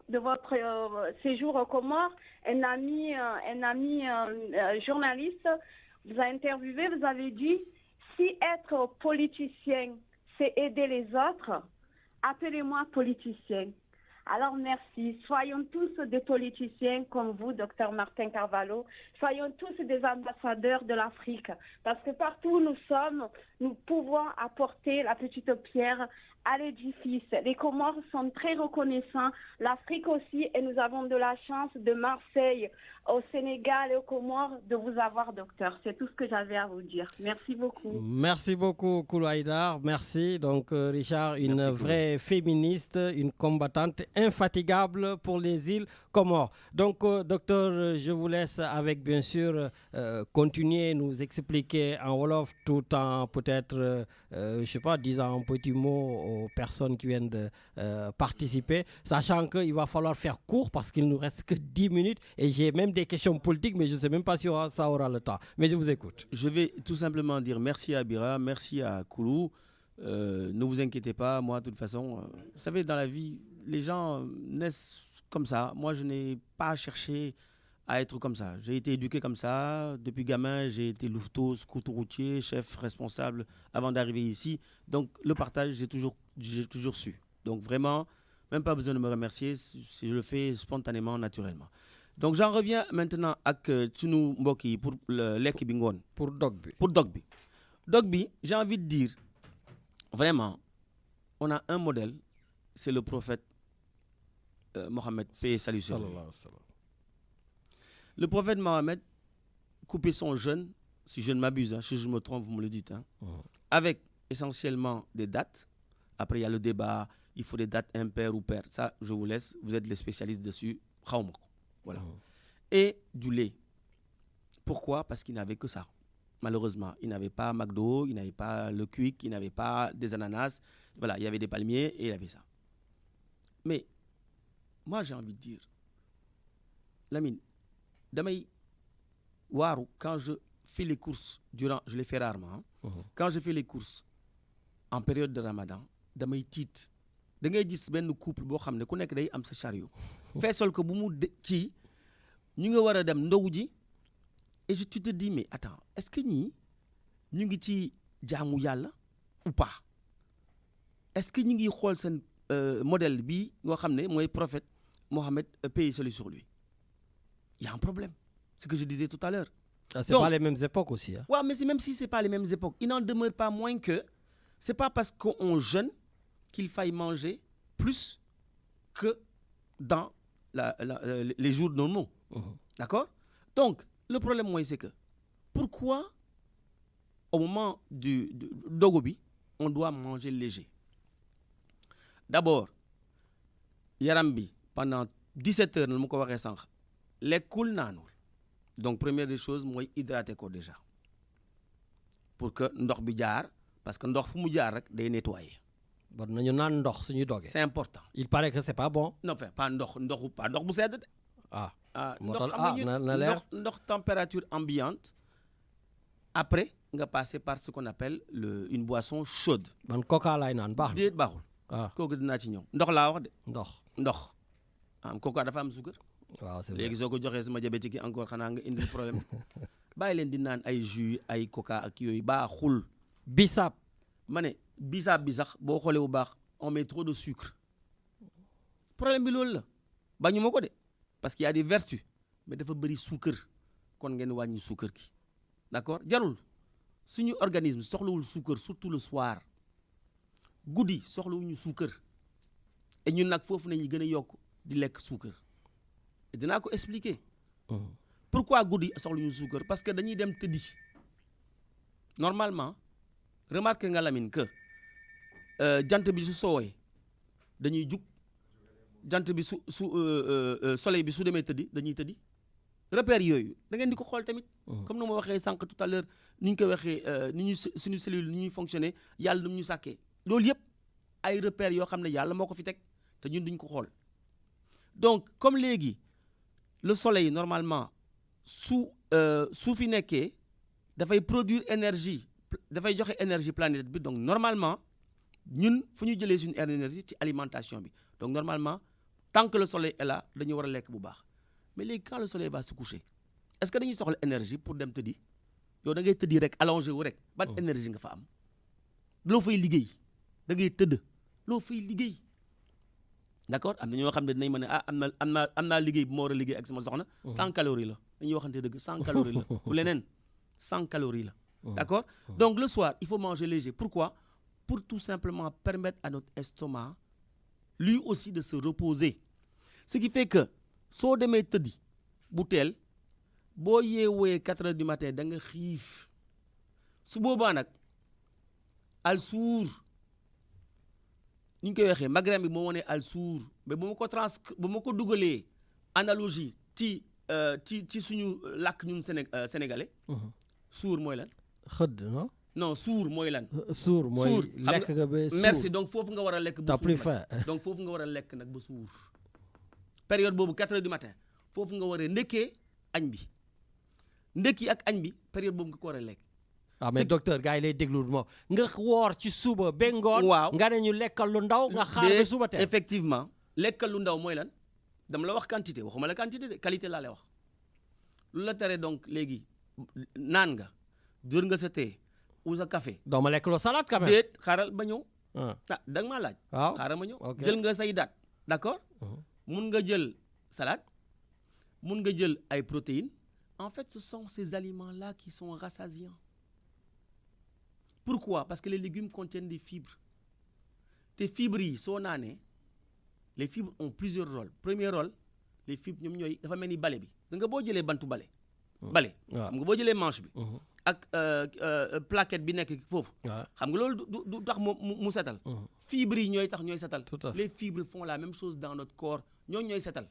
de votre séjour aux Comores. Un ami journaliste vous a interviewé, vous avez dit « Si être politicien, c'est aider les autres, appelez-moi politicien ». Alors merci. Soyons tous des politiciens comme vous, docteur Martin Carvalho. Soyons tous des ambassadeurs de l'Afrique. Parce que partout où nous sommes, nous pouvons apporter la petite pierre à l'édifice. Les Comores sont très reconnaissants, l'Afrique aussi, et nous avons de la chance de Marseille au Sénégal et aux Comores de vous avoir, docteur. C'est tout ce que j'avais à vous dire. Merci beaucoup. Merci beaucoup, Koulou Haïdar. Merci. Donc, Richard, une vraie féministe, une combattante infatigable pour les îles Comores. Donc, docteur, je vous laisse avec, bien sûr, continuer, nous expliquer en Wolof tout en peut-être, je ne sais pas, disant un petit mot aux personnes qui viennent de participer, sachant qu'il va falloir faire court parce qu'il ne nous reste que 10 minutes et j'ai même des questions politiques, mais je ne sais même pas si ça aura le temps. Mais je vous écoute. Je vais tout simplement dire merci à Bira, merci à Koulou. Ne vous inquiétez pas, moi, de toute façon, vous savez, dans la vie, les gens naissent comme ça. Moi, je n'ai pas cherché à être comme ça. J'ai été éduqué comme ça. Depuis gamin, j'ai été louveteau, scooter routier, chef, responsable avant d'arriver ici. Donc, le partage, j'ai toujours su. Donc, vraiment, même pas besoin de me remercier. Si je le fais spontanément, naturellement. Donc, j'en reviens maintenant à Tsunou Mboki pour Leki Bingon. Pour Dogby. Pour Dogby. Dogby, j'ai envie de dire, vraiment, on a un modèle, c'est le prophète Mohammed, paix et salut sur lui. Le prophète Mohammed coupait son jeûne, si je ne m'abuse, si je me trompe, vous me le dites, avec essentiellement des dates. Après, il y a le débat, il faut des dates impaires ou paires. Ça, je vous laisse, vous êtes les spécialistes dessus. Voilà. Et du lait. Pourquoi? Parce qu'il n'avait que ça. Malheureusement, il n'avait pas McDo, il n'avait pas le Quick, il n'avait pas des ananas. Voilà, il y avait des palmiers et il avait ça. Mais moi, j'ai envie de dire, Lamine, damay waru quand je fais les courses je les fais rarement, quand je fais les courses en période de Ramadan, damay tiit. Da ngay gis benn couple boo xam ne ku nekk day am sa chariot feesal ko bu mu ci ñu nga war a dem ndogu ji et tu te dis mais attends, est-ce que ñii ñu ngi ci jaamu yàlla ou pas? Est-ce que ñu ngi xool seen modèle bi nga xam ne mooy prophète Mohammed, paix et salut sur lui? Il y a un problème. C'est ce que je disais tout à l'heure. Ah, c'est pas les mêmes époques aussi. Hein? Ouais, mais même si c'est pas les mêmes époques, il n'en demeure pas moins que c'est pas parce qu'on jeûne qu'il faille manger plus que dans les jours normaux. D'accord? Donc, le problème, moi, c'est que pourquoi, au moment du dogobi, on doit manger léger? D'abord, yarambi, pendant 17 heures, nous avons dit les cool nanou. Donc, première des choses, moi, hydrater ko déjà. Pour que ndox bi jaar, parce que ndox fu mu jaar rek day nettoyer. C'est important. Il paraît que c'est pas bon. Non, pas ndox bu sedd. Ah. Ndox température ambiante. Après, on va passer par ce qu'on appelle une boisson chaude. Man coca lay nan baax. Déet baaxul. Ah. Kooku dinaa ci ñëw. Ndox laa wax de. Ndox. Coca dafa am suukar. Waaw, c'est vrai. Léegi soo ko joxee sama diabétique yi encore xanaa nga indi problème. Bàyyi leen di naan ay jus ay coca ak yooyu baaxul. Bissap. Ma ne bisaab bi sax boo xoolee bu baax on met trop de sucre. Problème bi loolu la. Bañu ma ko de. Parce qu'il y a des vertus. Mais dafa bëri suukar. Kon ngeen wàññi suukar gi. D'accord? Jarul. Suñu organisme soxlawul suukar surtout le soir. Guddi soxlawuñu suukar. Et ñun nag foofu nañu gën a yokk di lekk suukar. Et dinaa ko expliquer. Pourquoi guddi soxlawuñu suukar? Parce que dañuy dem tëddi. Normalement, remarque nga Lamine que jant bi su soowee dañuy jug jant bi soleil bi su demee tëddi dañuy tëddi. Repères yooyu da ngeen di ko xool tamit. Comme ni ma waxee sànq tout à l'heure ni ñu ko waxee ni ñu suñu cellule ni ñuy fonctionner yàlla nu ñu sàkkee loolu yëpp ay repères yoo xam ne yàlla moo ko fi teg te ñun duñ ko xool. Donc comme léegi le soleil normalement su fi nekkee dafay produire énergie dafay joxe énergie planète bi donc normalement ñun fu ñu jëlee suñu énergie ci alimentation bi donc normalement tant que le soleil est là dañu war a lekk bu baax. Mais léegi quand le soleil va se coucher est-ce que dañuy soxla énergie pour dem tëddi yow da ngay tëddi rek allongé wu rek ban énergie nga fa am loo fay liggéey da ngay tëdd loo fay liggéey d'accord am na ñoo xam ne dinañ mën ne am naa liggéey bu ma war a liggéey ak sama soxna 100 calories la dañuy waxante dëgg 100 calories la bu leneen 100 calories la d'accord donc le soir il faut manger léger pourquoi pour tout simplement permettre à notre estomac lui aussi de se reposer. Ce qui fait que soo demee tëddi bu teel boo yeewee 4 heures du matin da nga xiif su boobaa nag al suur ni ñu koy waxee maghreb bi moo wane al suur mais bu ma ko dugalee analogie ci suñu làkk ñun sénégalais. suur mooy lan. xëdd non. non suur mooy lan. suur mooy lekk nga ba suur. merci donc foofu nga war a lekk ba suur. donc foofu nga war a lekk nag ba suur. période boobu 4 heures du matin foofu nga war a ndekkee añ bi ndekki ak añ bi période boobu nga ko war a lekk. ah mais docteur gars yi lay déglu moom nga woor ci suba ba ngoon. waaw nga ne ñu lekkal lu ndaw nga xaar ba suba teel. effectivement lekkal lu ndaw mooy lan dama la wax quantité waxuma la quantité de qualité laa lay wax lu la tere donc léegi naan nga jër nga sa thé ou sa café. doo ma lekk loo salade quand même. déet xaaral ba ñëw. da nga maa laaj. waaw xaaral ma ñëw. jël nga say daat d'accord. mun nga jël salade mun nga jël ay protéines en fait ce sont ces aliments là qui sont rassasiants. Pourquoi? Parce que les légumes contiennent des fibres. Tes fibres yi soo naanee les fibres ont plusieurs rôles. Premier rôle les fibres ñoom ñooy dafa mel ni bale bi da nga boo jëlee bantu bale. bale xam nga boo jëlee manche bi. ak plaquette bi nekk foofu. xam nga loolu du tax mu setal. fibres yi ñooy tax ñooy setal. Les fibres font la même chose dans notre corps ñooy setal.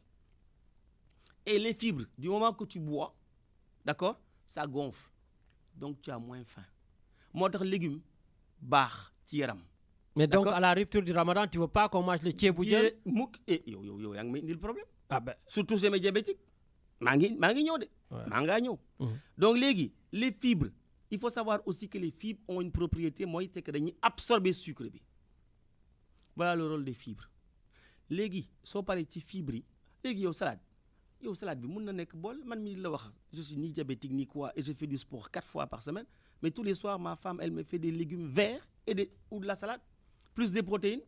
Et les fibres du moment que tu bois d'accord ça gonfle donc tu as moins faim. moo tax légume baax ci yaram. mais donc à la rupture du ramadan tu veux pas qu'on mange le ceebu jën. mukk yow yaa ngi may indil problème. ah ben surtout chez mes diabétiques. maa ngi ñëw de. maa ngaa ñëw. donc léegi les fibres il faut savoir aussi que les fibres ont une propriété mooy c'est que dañuy absorber sucre bi. voilà le rôle des fibres léegi soo paree ci fibres yi léegi yow salade bi mun na nekk bool man mi la wax je suis ni diabétique ni quoi et je fais du sport 4 fois par semaine. Mais tous les soirs, ma femme, elle me fait des légumes verts ou de la salade, plus des protéines.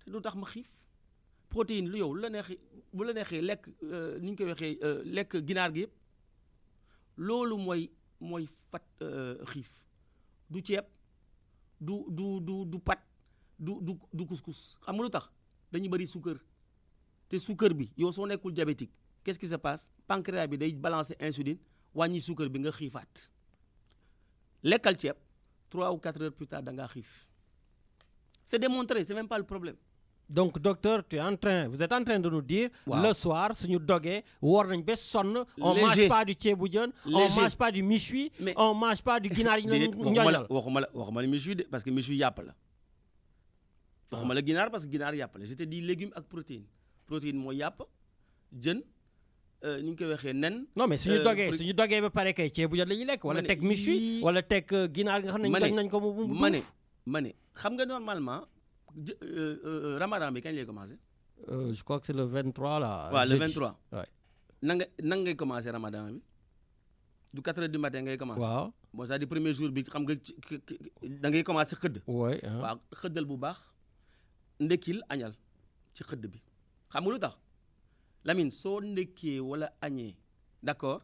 te du tax ma xiif protéine lu yow bu la neexee lekk ni ñu koy waxee lekk ginaar gi yëpp loolu mooy fat xiif du ceeb du pat du couscous xam nga lu tax dañu bëri suukar te suukar bi yow soo nekkul diabétique qu'est-ce qui se passe pancréas bi day balancer insuline wàññi suukar bi nga xiifaat. lekkal ceeb 3 ou 4 heures plus tard da ngaa xiif c'est démontré c'est même pas le problème. donc docteur vous êtes en train de nous dire. le soir suñu dogee woor nañ ba sonn. on mange pas du ceebu jën. on mange pas du méchoui. on mange pas du ginaar yi ñu ñoñal. waxuma la méchoui de parce que méchoui yàpp la. waxuma la ginaar parce que ginaar yàpp la je te dis légumes ak protéine mooy yàpp jën. ni ñu koy waxee nen. non mais suñu dogee ba pare kay ceebu jën la ñuy lekk. wala teg méchoui wala teg ginaar nga xam ne toj nañ ko mu buuf. ma ne xam nga normalement ramadan bi kañ lay commencer. je crois que c'est le 23 là. waaw le 23. waay nan ngay commencer ramadan bi du 4 heures du matin ngay commencer. waaw bon c'est-à-dire premier jour bi xam nga da ngay commencer xëdd. waay waaw xëddal bu baax ndekkil añal ci xëdd bi xam nga lu tax. Lamine soo ndekkee wala añee d'accord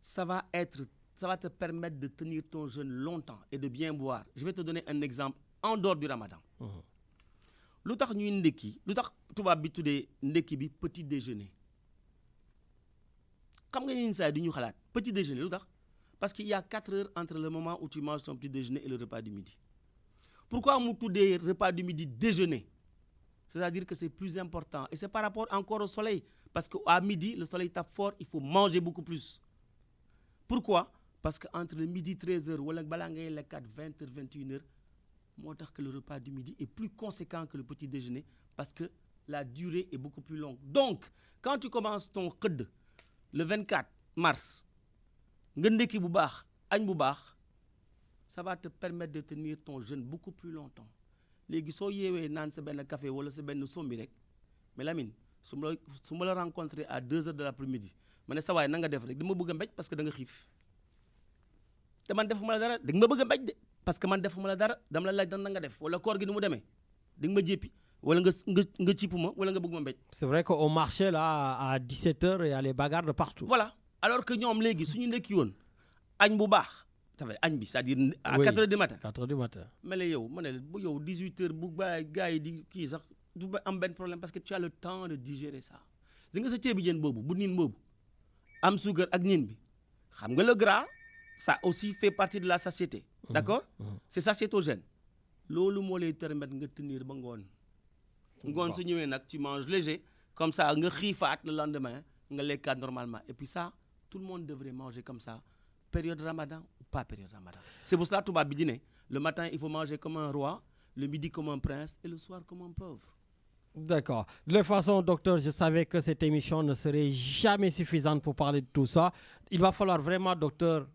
ça va te permettre de tenir ton jeûne longtemps et de bien boire je vais te donner un exemple en dehors du ramadan. lu tax ñuy ndekki lu tax tubaab bi tuddee ndekki bi petit déjeuner xam nga yenn saa yi du ñu xalaat petit déjeuner lu tax parce qu'il y a 4 heures entre le moment où tu manges ton petit déjeuner et le repas du midi. Pourquoi mu tuddee repas du midi déjeuner c'est-à-dire que c'est plus important et c'est par rapport encore au soleil. Parce qu'à midi, le soleil tape fort, il faut manger beaucoup plus. Pourquoi? Parce qu'entre le midi 13h ou le balangay les 4, 20h, 21h, moo tax que le repas du midi est plus conséquent que le petit déjeuner parce que la durée est beaucoup plus longue. Donc, quand tu commences ton xëdd le 24 mars, nga ndekki bu baax, añ bu baax, ça va te permettre de tenir ton jeûne beaucoup plus longtemps. Léegi soo yeewee naan sa benn café wala sa benn sombi rek mais Lamine su ma la rencontré à 2 heures de l'après-midi ma ne sa waay na nga def rek dama bëgg a mbéj parce que da nga xiif te man defuma la dara da nga ma bëgg a mbéj de parce que man defuma la dara dama la laaj dan na nga def wala koor gi ni mu demee di nga ma jéppi wala nga cipp ma wala nga bëgg ma mbéj. C'est vrai qu'au marché là à 17h il y a les bagarres de partout. Voilà alors que ñoom léegi suñu ndekki woon añ bu baax ça va c'est-à-dire à 4 heures du matin. 4 heures du matin. Mais les yow, 18 heures, bu gars yi di kii sax du am benn problème parce que tu as le temps de digérer ça. Si nga sa ceebi jën boobu bu niin boobu am suukar ak niin bi xam nga le gras ça aussi fait partie de la satiété. D'accord? C'est satiétogène. Loolu moo lay permettre nga tenir ba ngoon. Ngoon su ñëwee nag tu manges léger comme ça nga xiifaat le lendemain nga lekkaat normalement et puis ça tout le monde devrait manger comme ça période Ramadan ou pas période Ramadan. C'est pour ça tubaab bi di ne le matin il faut manger comme un roi, le midi comme un prince et le soir comme un pauvre. D'accord. De toute façon, docteur, je savais que cette émission ne serait jamais suffisante pour parler de tout ça. Il va falloir vraiment, docteur,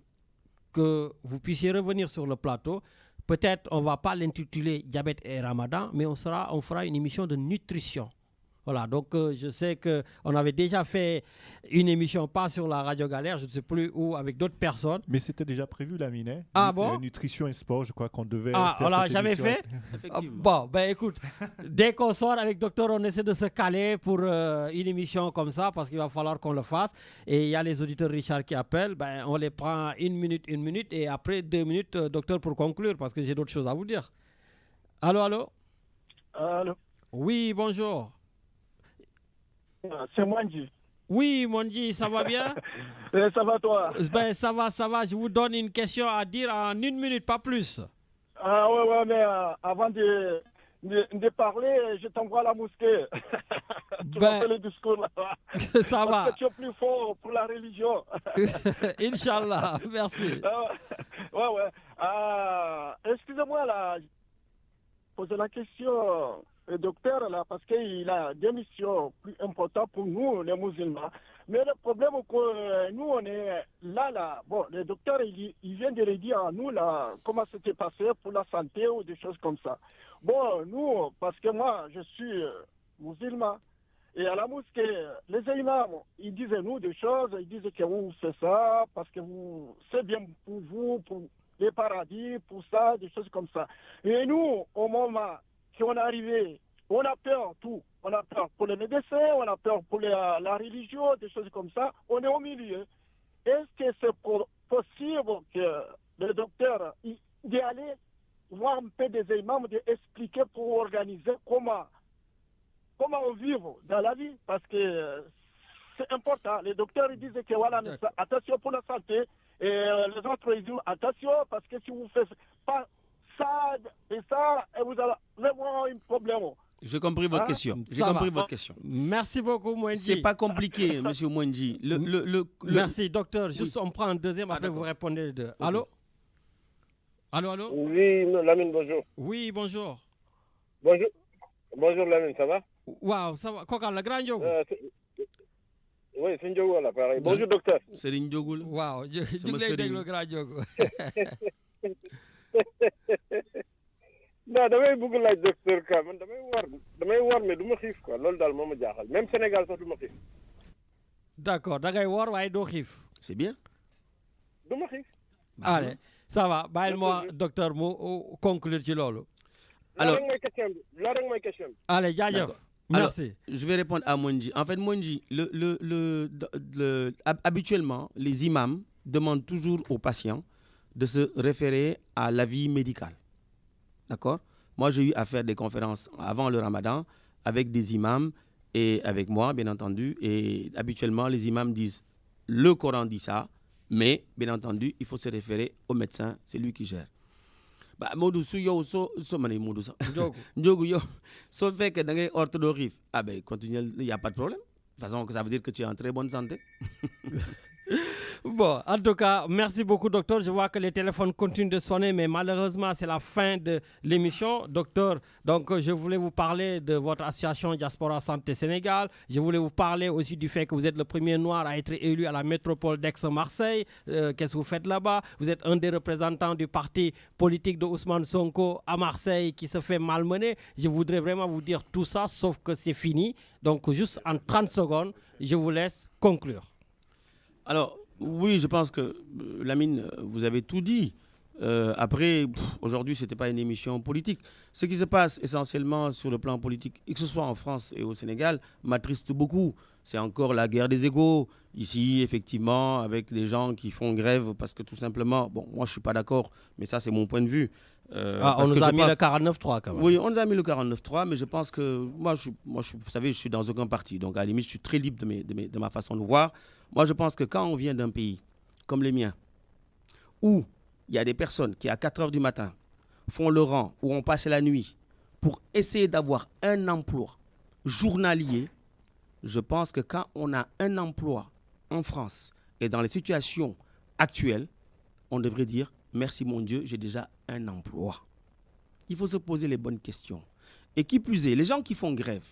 que vous puissiez revenir sur le plateau. Peut-être on ne va pas l'intituler Diabète et Ramadan, mais on fera une émission de nutrition. Voilà, donc je sais qu'on avait déjà fait une émission, pas sur la Radio Galère, je ne sais plus où, avec d'autres personnes. Mais c'était déjà prévu, Lamine. Ah bon? Nutrition et sport, je crois qu'on devait faire cette l'a jamais émission. fait? Effectivement. Bon, ben écoute, dès qu'on sort avec docteur, on essaie de se caler pour une émission comme ça, parce qu'il va falloir qu'on le fasse. Et il y a les auditeurs Richard qui appellent, ben, on les prend une minute, et après 2 minutes, docteur, pour conclure, parce que j'ai d'autres choses à vous dire. Allô? Allô? Oui, bonjour. C'est Mwanji. Oui, Mwanji, ça va bien? Ça va toi? Ben, ça va. Je vous donne une question à dire en 1 minute, pas plus. Ah ouais, mais avant de parler, je t'envoie à la mosquée. Tu vas faire le discours là-bas. Ça va. Parce que tu es plus fort pour la religion. Inch'Allah, merci. Ouais. Excusez-moi là, poser la question. Le docteur, là, parce qu'il a des missions plus importantes pour nous, les musulmans. Mais le problème, c'est que nous, on est là. Bon, le docteur, il vient de le dire à nous, là, comment c'était passé pour la santé ou des choses comme ça. Bon, nous, parce que moi, je suis musulman. Et à la mosquée, les imams, ils disaient nous des choses, ils disaient que vous, c'est ça, parce que c'est bien pour vous, pour les paradis, pour ça, des choses comme ça. Et nous, au moment si on est arrivé, on a peur, tout. On a peur pour les médecins, on a peur pour la religion, des choses comme ça. On est au milieu. Est-ce que c'est possible que le docteur d'y aller voir un peu des imams, d'expliquer pour organiser comment on vit dans la vie? Parce que c'est important. Les docteurs ils disent que voilà, mais attention pour la santé. Et les autres ils disent attention parce que si vous ne faites pas ça et ça, et vous allez avoir un problème. J'ai compris votre question. J'ai compris votre question. Merci beaucoup, Mwanji. C'est pas compliqué, monsieur Mwanji. Merci, docteur. Juste, on prend un deuxième, après vous répondez les deux. Okay. Allô? Oui, Lamine, bonjour. Oui, bonjour. Bonjour, Lamine, ça va? Waouh, ça va. Quoi, le grand Diogo? Oui, c'est Ndiogo, là, pareil. Bonjour, docteur. C'est Ndiogo. Waouh, je l'ai le grand Diogo. non damay bëgg laaj docteur Ka man damay war mais du ma xiif quoi loolu daal moo ma jaaxal même Sénégal sax du ma xiif. D'accord da ngay woor waaye doo xiif. C'est bien. du ma xiif. Allez ça va bàyyil-moi docteur mu conclure ci loolu. Alors la rek mooy question bi. Allez jaajëf. Merci. Alors, je vais répondre à Mwanji. En fait, Mwanji, habituellement, les imams demandent toujours aux patients de se référer à l'avis médical. D'accord? Moi, j'ai eu à faire des conférences avant le Ramadan avec des imams et avec moi, bien entendu. Et habituellement, les imams disent, le Coran dit ça, mais bien entendu, il faut se référer au médecin, c'est lui qui gère. Bah, Modou, si yo Modou ça. Ndiogu yo, sauf fait que dans les orthodoxies, ah ben, continue, il n'y a pas de problème. De toute façon, ça veut dire que tu es en très bonne santé. Bon, en tout cas, merci beaucoup, docteur. Je vois que les téléphones continuent de sonner, mais malheureusement, c'est la fin de l'émission. Docteur, donc je voulais vous parler de votre association Diaspora Santé Sénégal. Je voulais vous parler aussi du fait que vous êtes le premier noir à être élu à la métropole d'Aix-Marseille. Qu'est-ce que vous faites là-bas? Vous êtes un des représentants du parti politique de Ousmane Sonko à Marseille qui se fait malmener. Je voudrais vraiment vous dire tout ça, sauf que c'est fini. Donc, juste en 30 secondes, je vous laisse conclure. Alors, oui, je pense que, Lamine, vous avez tout dit. Après, aujourd'hui, ce n'était pas une émission politique. Ce qui se passe essentiellement sur le plan politique, que ce soit en France et au Sénégal, m'attriste beaucoup. C'est encore la guerre des égos. Ici, effectivement, avec des gens qui font grève parce que tout simplement, bon, moi, je ne suis pas d'accord, mais ça, c'est mon point de vue. On nous a mis le 49-3 quand même. Oui, on nous a mis le 49-3, mais je pense que moi, vous savez, je suis dans aucun parti. Donc, à la limite, je suis très libre de ma façon de voir. Moi, je pense que quand on vient d'un pays comme les miens, où il y a des personnes qui, à 4 heures du matin, font le rang, où on passe la nuit, pour essayer d'avoir un emploi journalier, je pense que quand on a un emploi en France et dans les situations actuelles, on devrait dire « Merci mon Dieu, j'ai déjà un emploi ». Il faut se poser les bonnes questions. Et qui plus est, les gens qui font grève,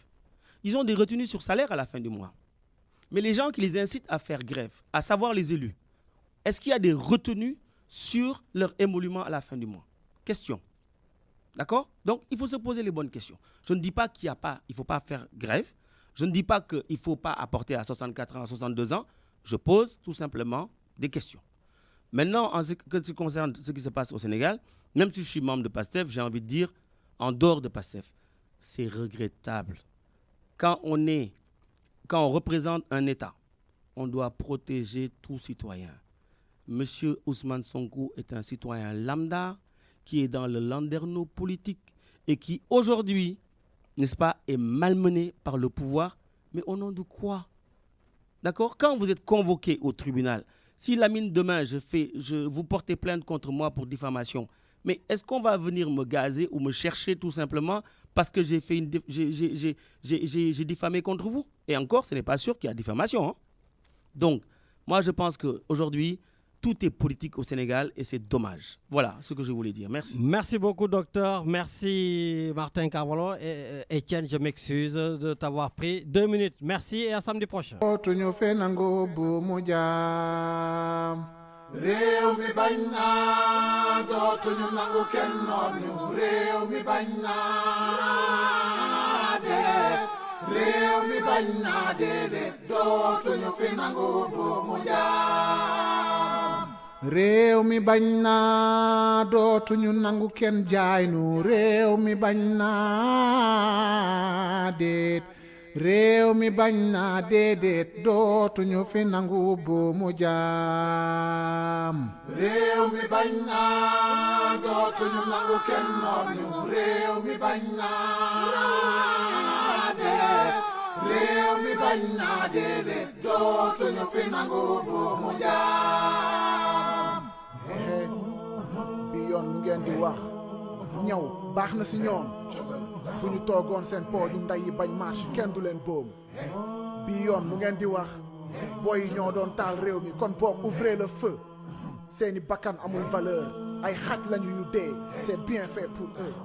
ils ont des retenues sur salaire à la fin du mois. Mais les gens qui les incitent à faire grève, à savoir les élus, est-ce qu'il y a des retenues sur leur émolument à la fin du mois? Question. D'accord? Donc, il faut se poser les bonnes questions. Je ne dis pas qu'il ne faut pas faire grève. Je ne dis pas qu'il ne faut pas apporter à 64 ans, à 62 ans. Je pose tout simplement des questions. Maintenant, en ce qui concerne ce qui se passe au Sénégal, même si je suis membre de PASTEF, j'ai envie de dire, en dehors de PASTEF, c'est regrettable. Quand on représente un État, on doit protéger tout citoyen. Monsieur Ousmane Sonko est un citoyen lambda qui est dans le landerneau politique et qui aujourd'hui, n'est-ce pas, est malmené par le pouvoir. Mais au nom de quoi? D'accord? Quand vous êtes convoqué au tribunal, si la mine demain, vous portez plainte contre moi pour diffamation, mais est-ce qu'on va venir me gazer ou me chercher tout simplement parce que j'ai diffamé contre vous? Et encore, ce n'est pas sûr qu'il y a diffamation. Hein? Donc, moi, je pense qu'aujourd'hui, tout est politique au Sénégal et c'est dommage. Voilà ce que je voulais dire. Merci. Merci beaucoup, docteur. Merci, Martin Carvalho. Et Etienne, je m'excuse de t'avoir pris 2 minutes. Merci et à samedi prochain. réew mi bañ naa dootuñu nangu kenn jaay nu réew mi bañ naa déet réew mi bañ naa déedéet dootuñu fi nangu buumu jaam réew mi bañ naa dootuñu nangu kenn noot ñu réew mi bañ naa déet réew mi bañ naa déedéet dootuñu fi nangu buumu jaam bi yoon lu ngeen di wax ñëw baax na si ñoom bu ñu toogoon seen pooju nday yi bañ marche kenn du leen boom bi yoon lu ngeen di wax boy yi ñoo doon taal réew mi kon boog ouvrez le feu seeni bakkan amul valeur ay xaj lañu yu dee c'est bien fait pour eux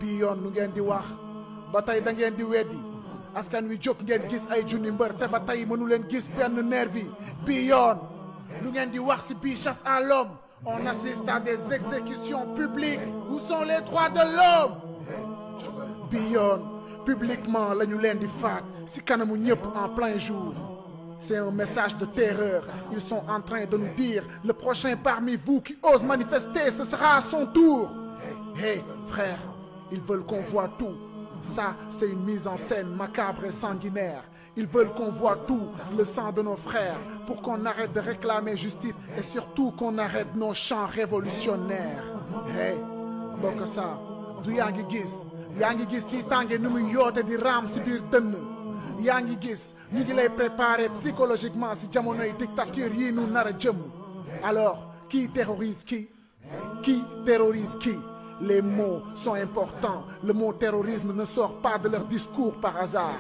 bi yoon lu ngeen di wax ba tey da ngeen di weddi askan wi jóg ngeen gis ay junni mbër te ba tey mënu leen gis benn nervi bi yoon lu ngeen di wax si bii chasse à l'homme on assiste à des exécutions publiques où sont les droits de l'homme bi yoon publiquement la ñu leen di faat si kanamu ñëpp en plein jour c'est un message de terreur ils sont en train de nous dire le prochain parmi vous qui ose manifester ce sera à son tour hey frère ils veulent qu'on voit tout ça c'est une mise en scène macabre et sanguinaire. Ils veulent qu'on voit tout, le sang de nos frères, pour qu'on arrête de réclamer justice et surtout qu'on arrête nos chants révolutionnaires. Hey, mbokk sa du yaa ngi gis kii tànge nu muy yoote di raam si biir dënn yaa ngi gis ñu ngi lay préparer psychologiquement si jamonoy dictature yi nu nar a jëm alors qui terrorise qui terrorise qui? Les mots sont importants. Le mot terrorisme ne sort pas de leur discours par hasard.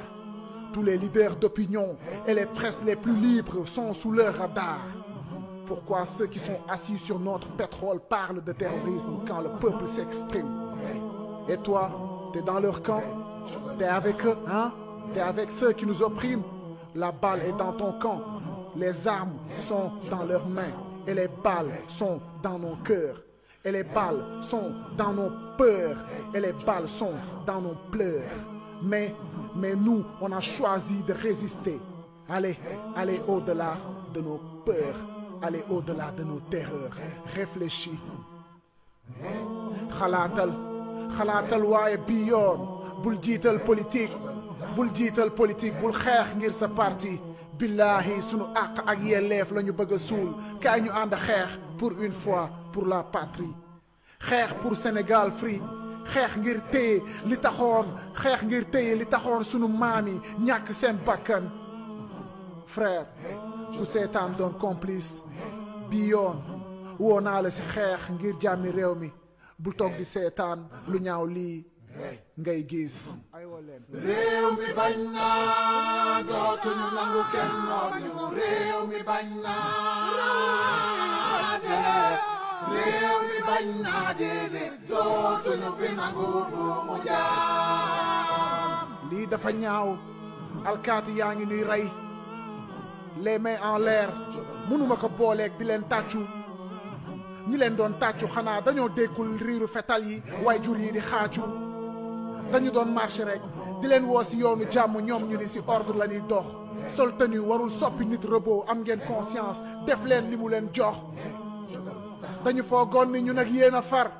Tous les leaders d'opinion et les presses les plus libres sont sous leur radar. Pourquoi ceux qui sont assis sur notre pétrole parlent de terrorisme quand le peuple s'exprime? Et toi, t'es dans leur camp? T'es avec eux, hein? T'es avec ceux qui nous oppriment? La balle est dans ton camp. Les armes sont dans leurs mains et les balles sont dans nos cœurs. Et les balles sont dans nos peurs, et les balles sont dans nos pleurs. Mais nous, on a choisi de résister. Allez au-delà de nos peurs. aller au-delà de nos terreurs. Réfléchis. xalaatal waaye bii yoon bul jiital politique bul xeex ngir sa parti. billahi sunu àq ak yelleef la ñu bëgg a suul kaay ñu ànd xeex pour une fois pour la patrie. xeex pour Sénégal free. xeex ngir téye li taxoon sunu maam yi ñàkk seen bakkan. frère ku seetaan doon complice bii yoon woo naa la ci xeex ngir jàmmi réew mi bul toog di seetaan lu ñaaw lii ngay gis. réew mi bañ naa dootuñu nangu kenn noot ñu. réew mi bañ naa réew mi bañ naa déedéet dootuñu fi nangu buumu jaam. lii dafa ñaaw alkaati yaa ngi nuy rey les mains en l'air mënuma ko booleeg di leen tàccu. ñi leen doon tàccu xanaa dañoo déggul riiru fetal yi way jur yi di xaacu. dañu doon marché rek di leen woo ci yoonu jàmm ñoom ñu ni ci ordre la ñuy dox. sol tenue warul soppi nit robot am ngeen conscience def leen li mu leen jox. dañu foogoon ni ñun ak yéen a far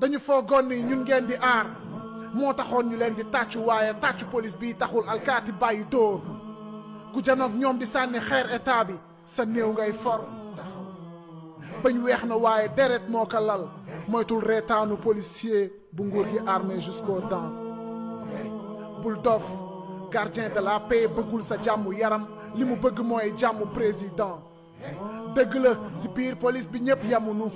dañu foogoon ni ñun ngeen di aar moo taxoon ñu leen di tàccu waaye tàccu police bi taxul alkaati bàyyi dóor. ku janoog ñoom di sànni xeer état bi sa néew ngay for. bañ weex na waaye deret moo ko lal moytul reetaanu policier bu nguur gi armé jusqu'aux dents. bul dof gardien de la paix bëggul sa jàmm yaram li mu bëgg mooy jàmm président. dëgg la ci biir police bi ñëpp yamunu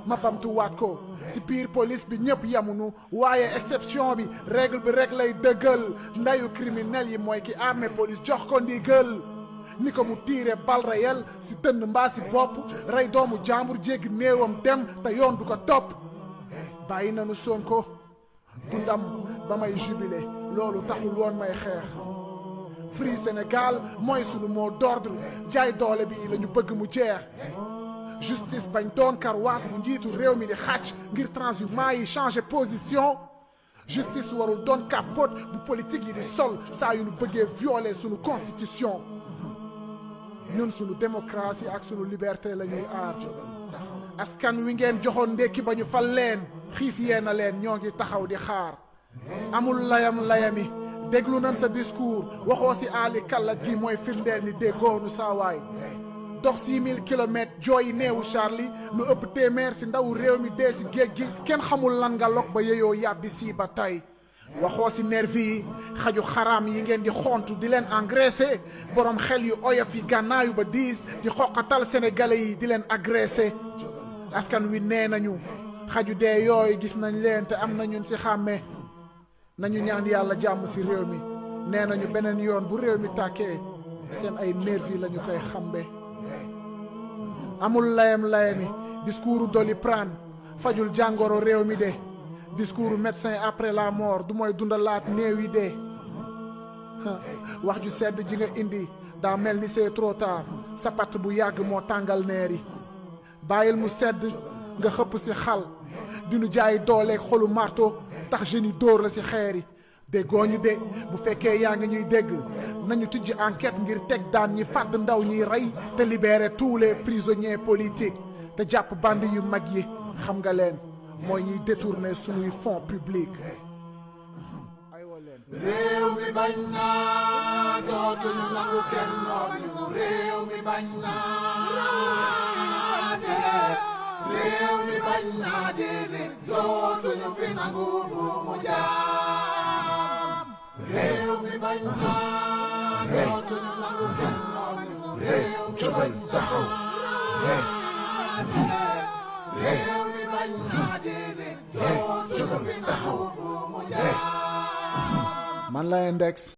ma bamtuwaat ko ci biir police bi ñëpp yamunu waaye exception bi règle bi rek lay dëggal. ndayu criminel yi mooy ki armé police jox ko ndigal ni ko mu tiire bal réel ci dënn mbaa ci bopp rey doomu jàmbur jéggi néewam dem te yoon du ko topp. bàyyi nanu Sonko du ndam ba may jubilé loolu taxul woon may xeex. Free Sénégal mooy sunu mot d'ordre jaay doole bi la ñu bëgg mu jeex. justice bañ doon karwaas bu njiitu réew mi di xàcc ngir transhumant yi changer position. justice warul doon capote bu politique yi di sol saa yu ñu bëggee violer sunu constitution. ñun sunu démocratie ak sunu liberté la ñuy aar. askan wi ngeen joxoon ndekki ba ñu fal leen xiif yee na leen ñoo ngi taxaw di xaar. amul layami déglu nan sa discours waxoo ci aali kàlla gi mooy firndeel ni déggoonu saawaay. dox 6000 kilomètres jooyi neewu Charlie lu ëpp téeméer ci ndaw réew mi dee ci géej gi kenn xamul lan nga lok ba yeyoo yàbbi si ba tey. waxoo ci nervi yi xaju xaraam yi ngeen di xontu di leen engraissé borom xel yu oyof yi gànnaayu ba diis di xoqatal sénégalais yi di leen agressé. askan wi nee nañu xaju dee yooyu gis nañ leen te am na ñun ci xàmme. nañu ñaan yàlla jàmm ci réew mi nee nañu beneen yoon bu réew mi tàkkee seen ay nervi la ñu koy xambe. amul layami discours Doliprane fajul jàngoro réew mi de. discours médecin après la mort du mooy dundalaat néew yi de. wax ju sedd ji nga indi daa mel ni c'est trop tard sa patt bu yàgg moo tàngal neer yi. bàyyil mu sedd nga xëpp ci xal dinu jaay dooleeg xolu marto tax jeunes yi dóor la ci xeer yi. déggoo ñu de bu fekkee yaa ngi ñuy dégg nañu tijji enquête ngir teg daan ñi fàdd ndaw ñiy rey te libérer tous les prisonniers politiques te jàpp bandi yu mag yi xam nga leen mooy ñuy détourner suñuy fonds publics. réew mi bañ naa dootuñu nangu kenn noot ñu. réew mi bañ naa réew mi bañ naa déedéet dootuñu fi nangu buumu jaam. réew mi bañ naa dootuñu nangu kenn noot ñu. réew mi bañ naa réew mi bañ naa déedéet dootuñu fi nangu buumu jaam. man la Index.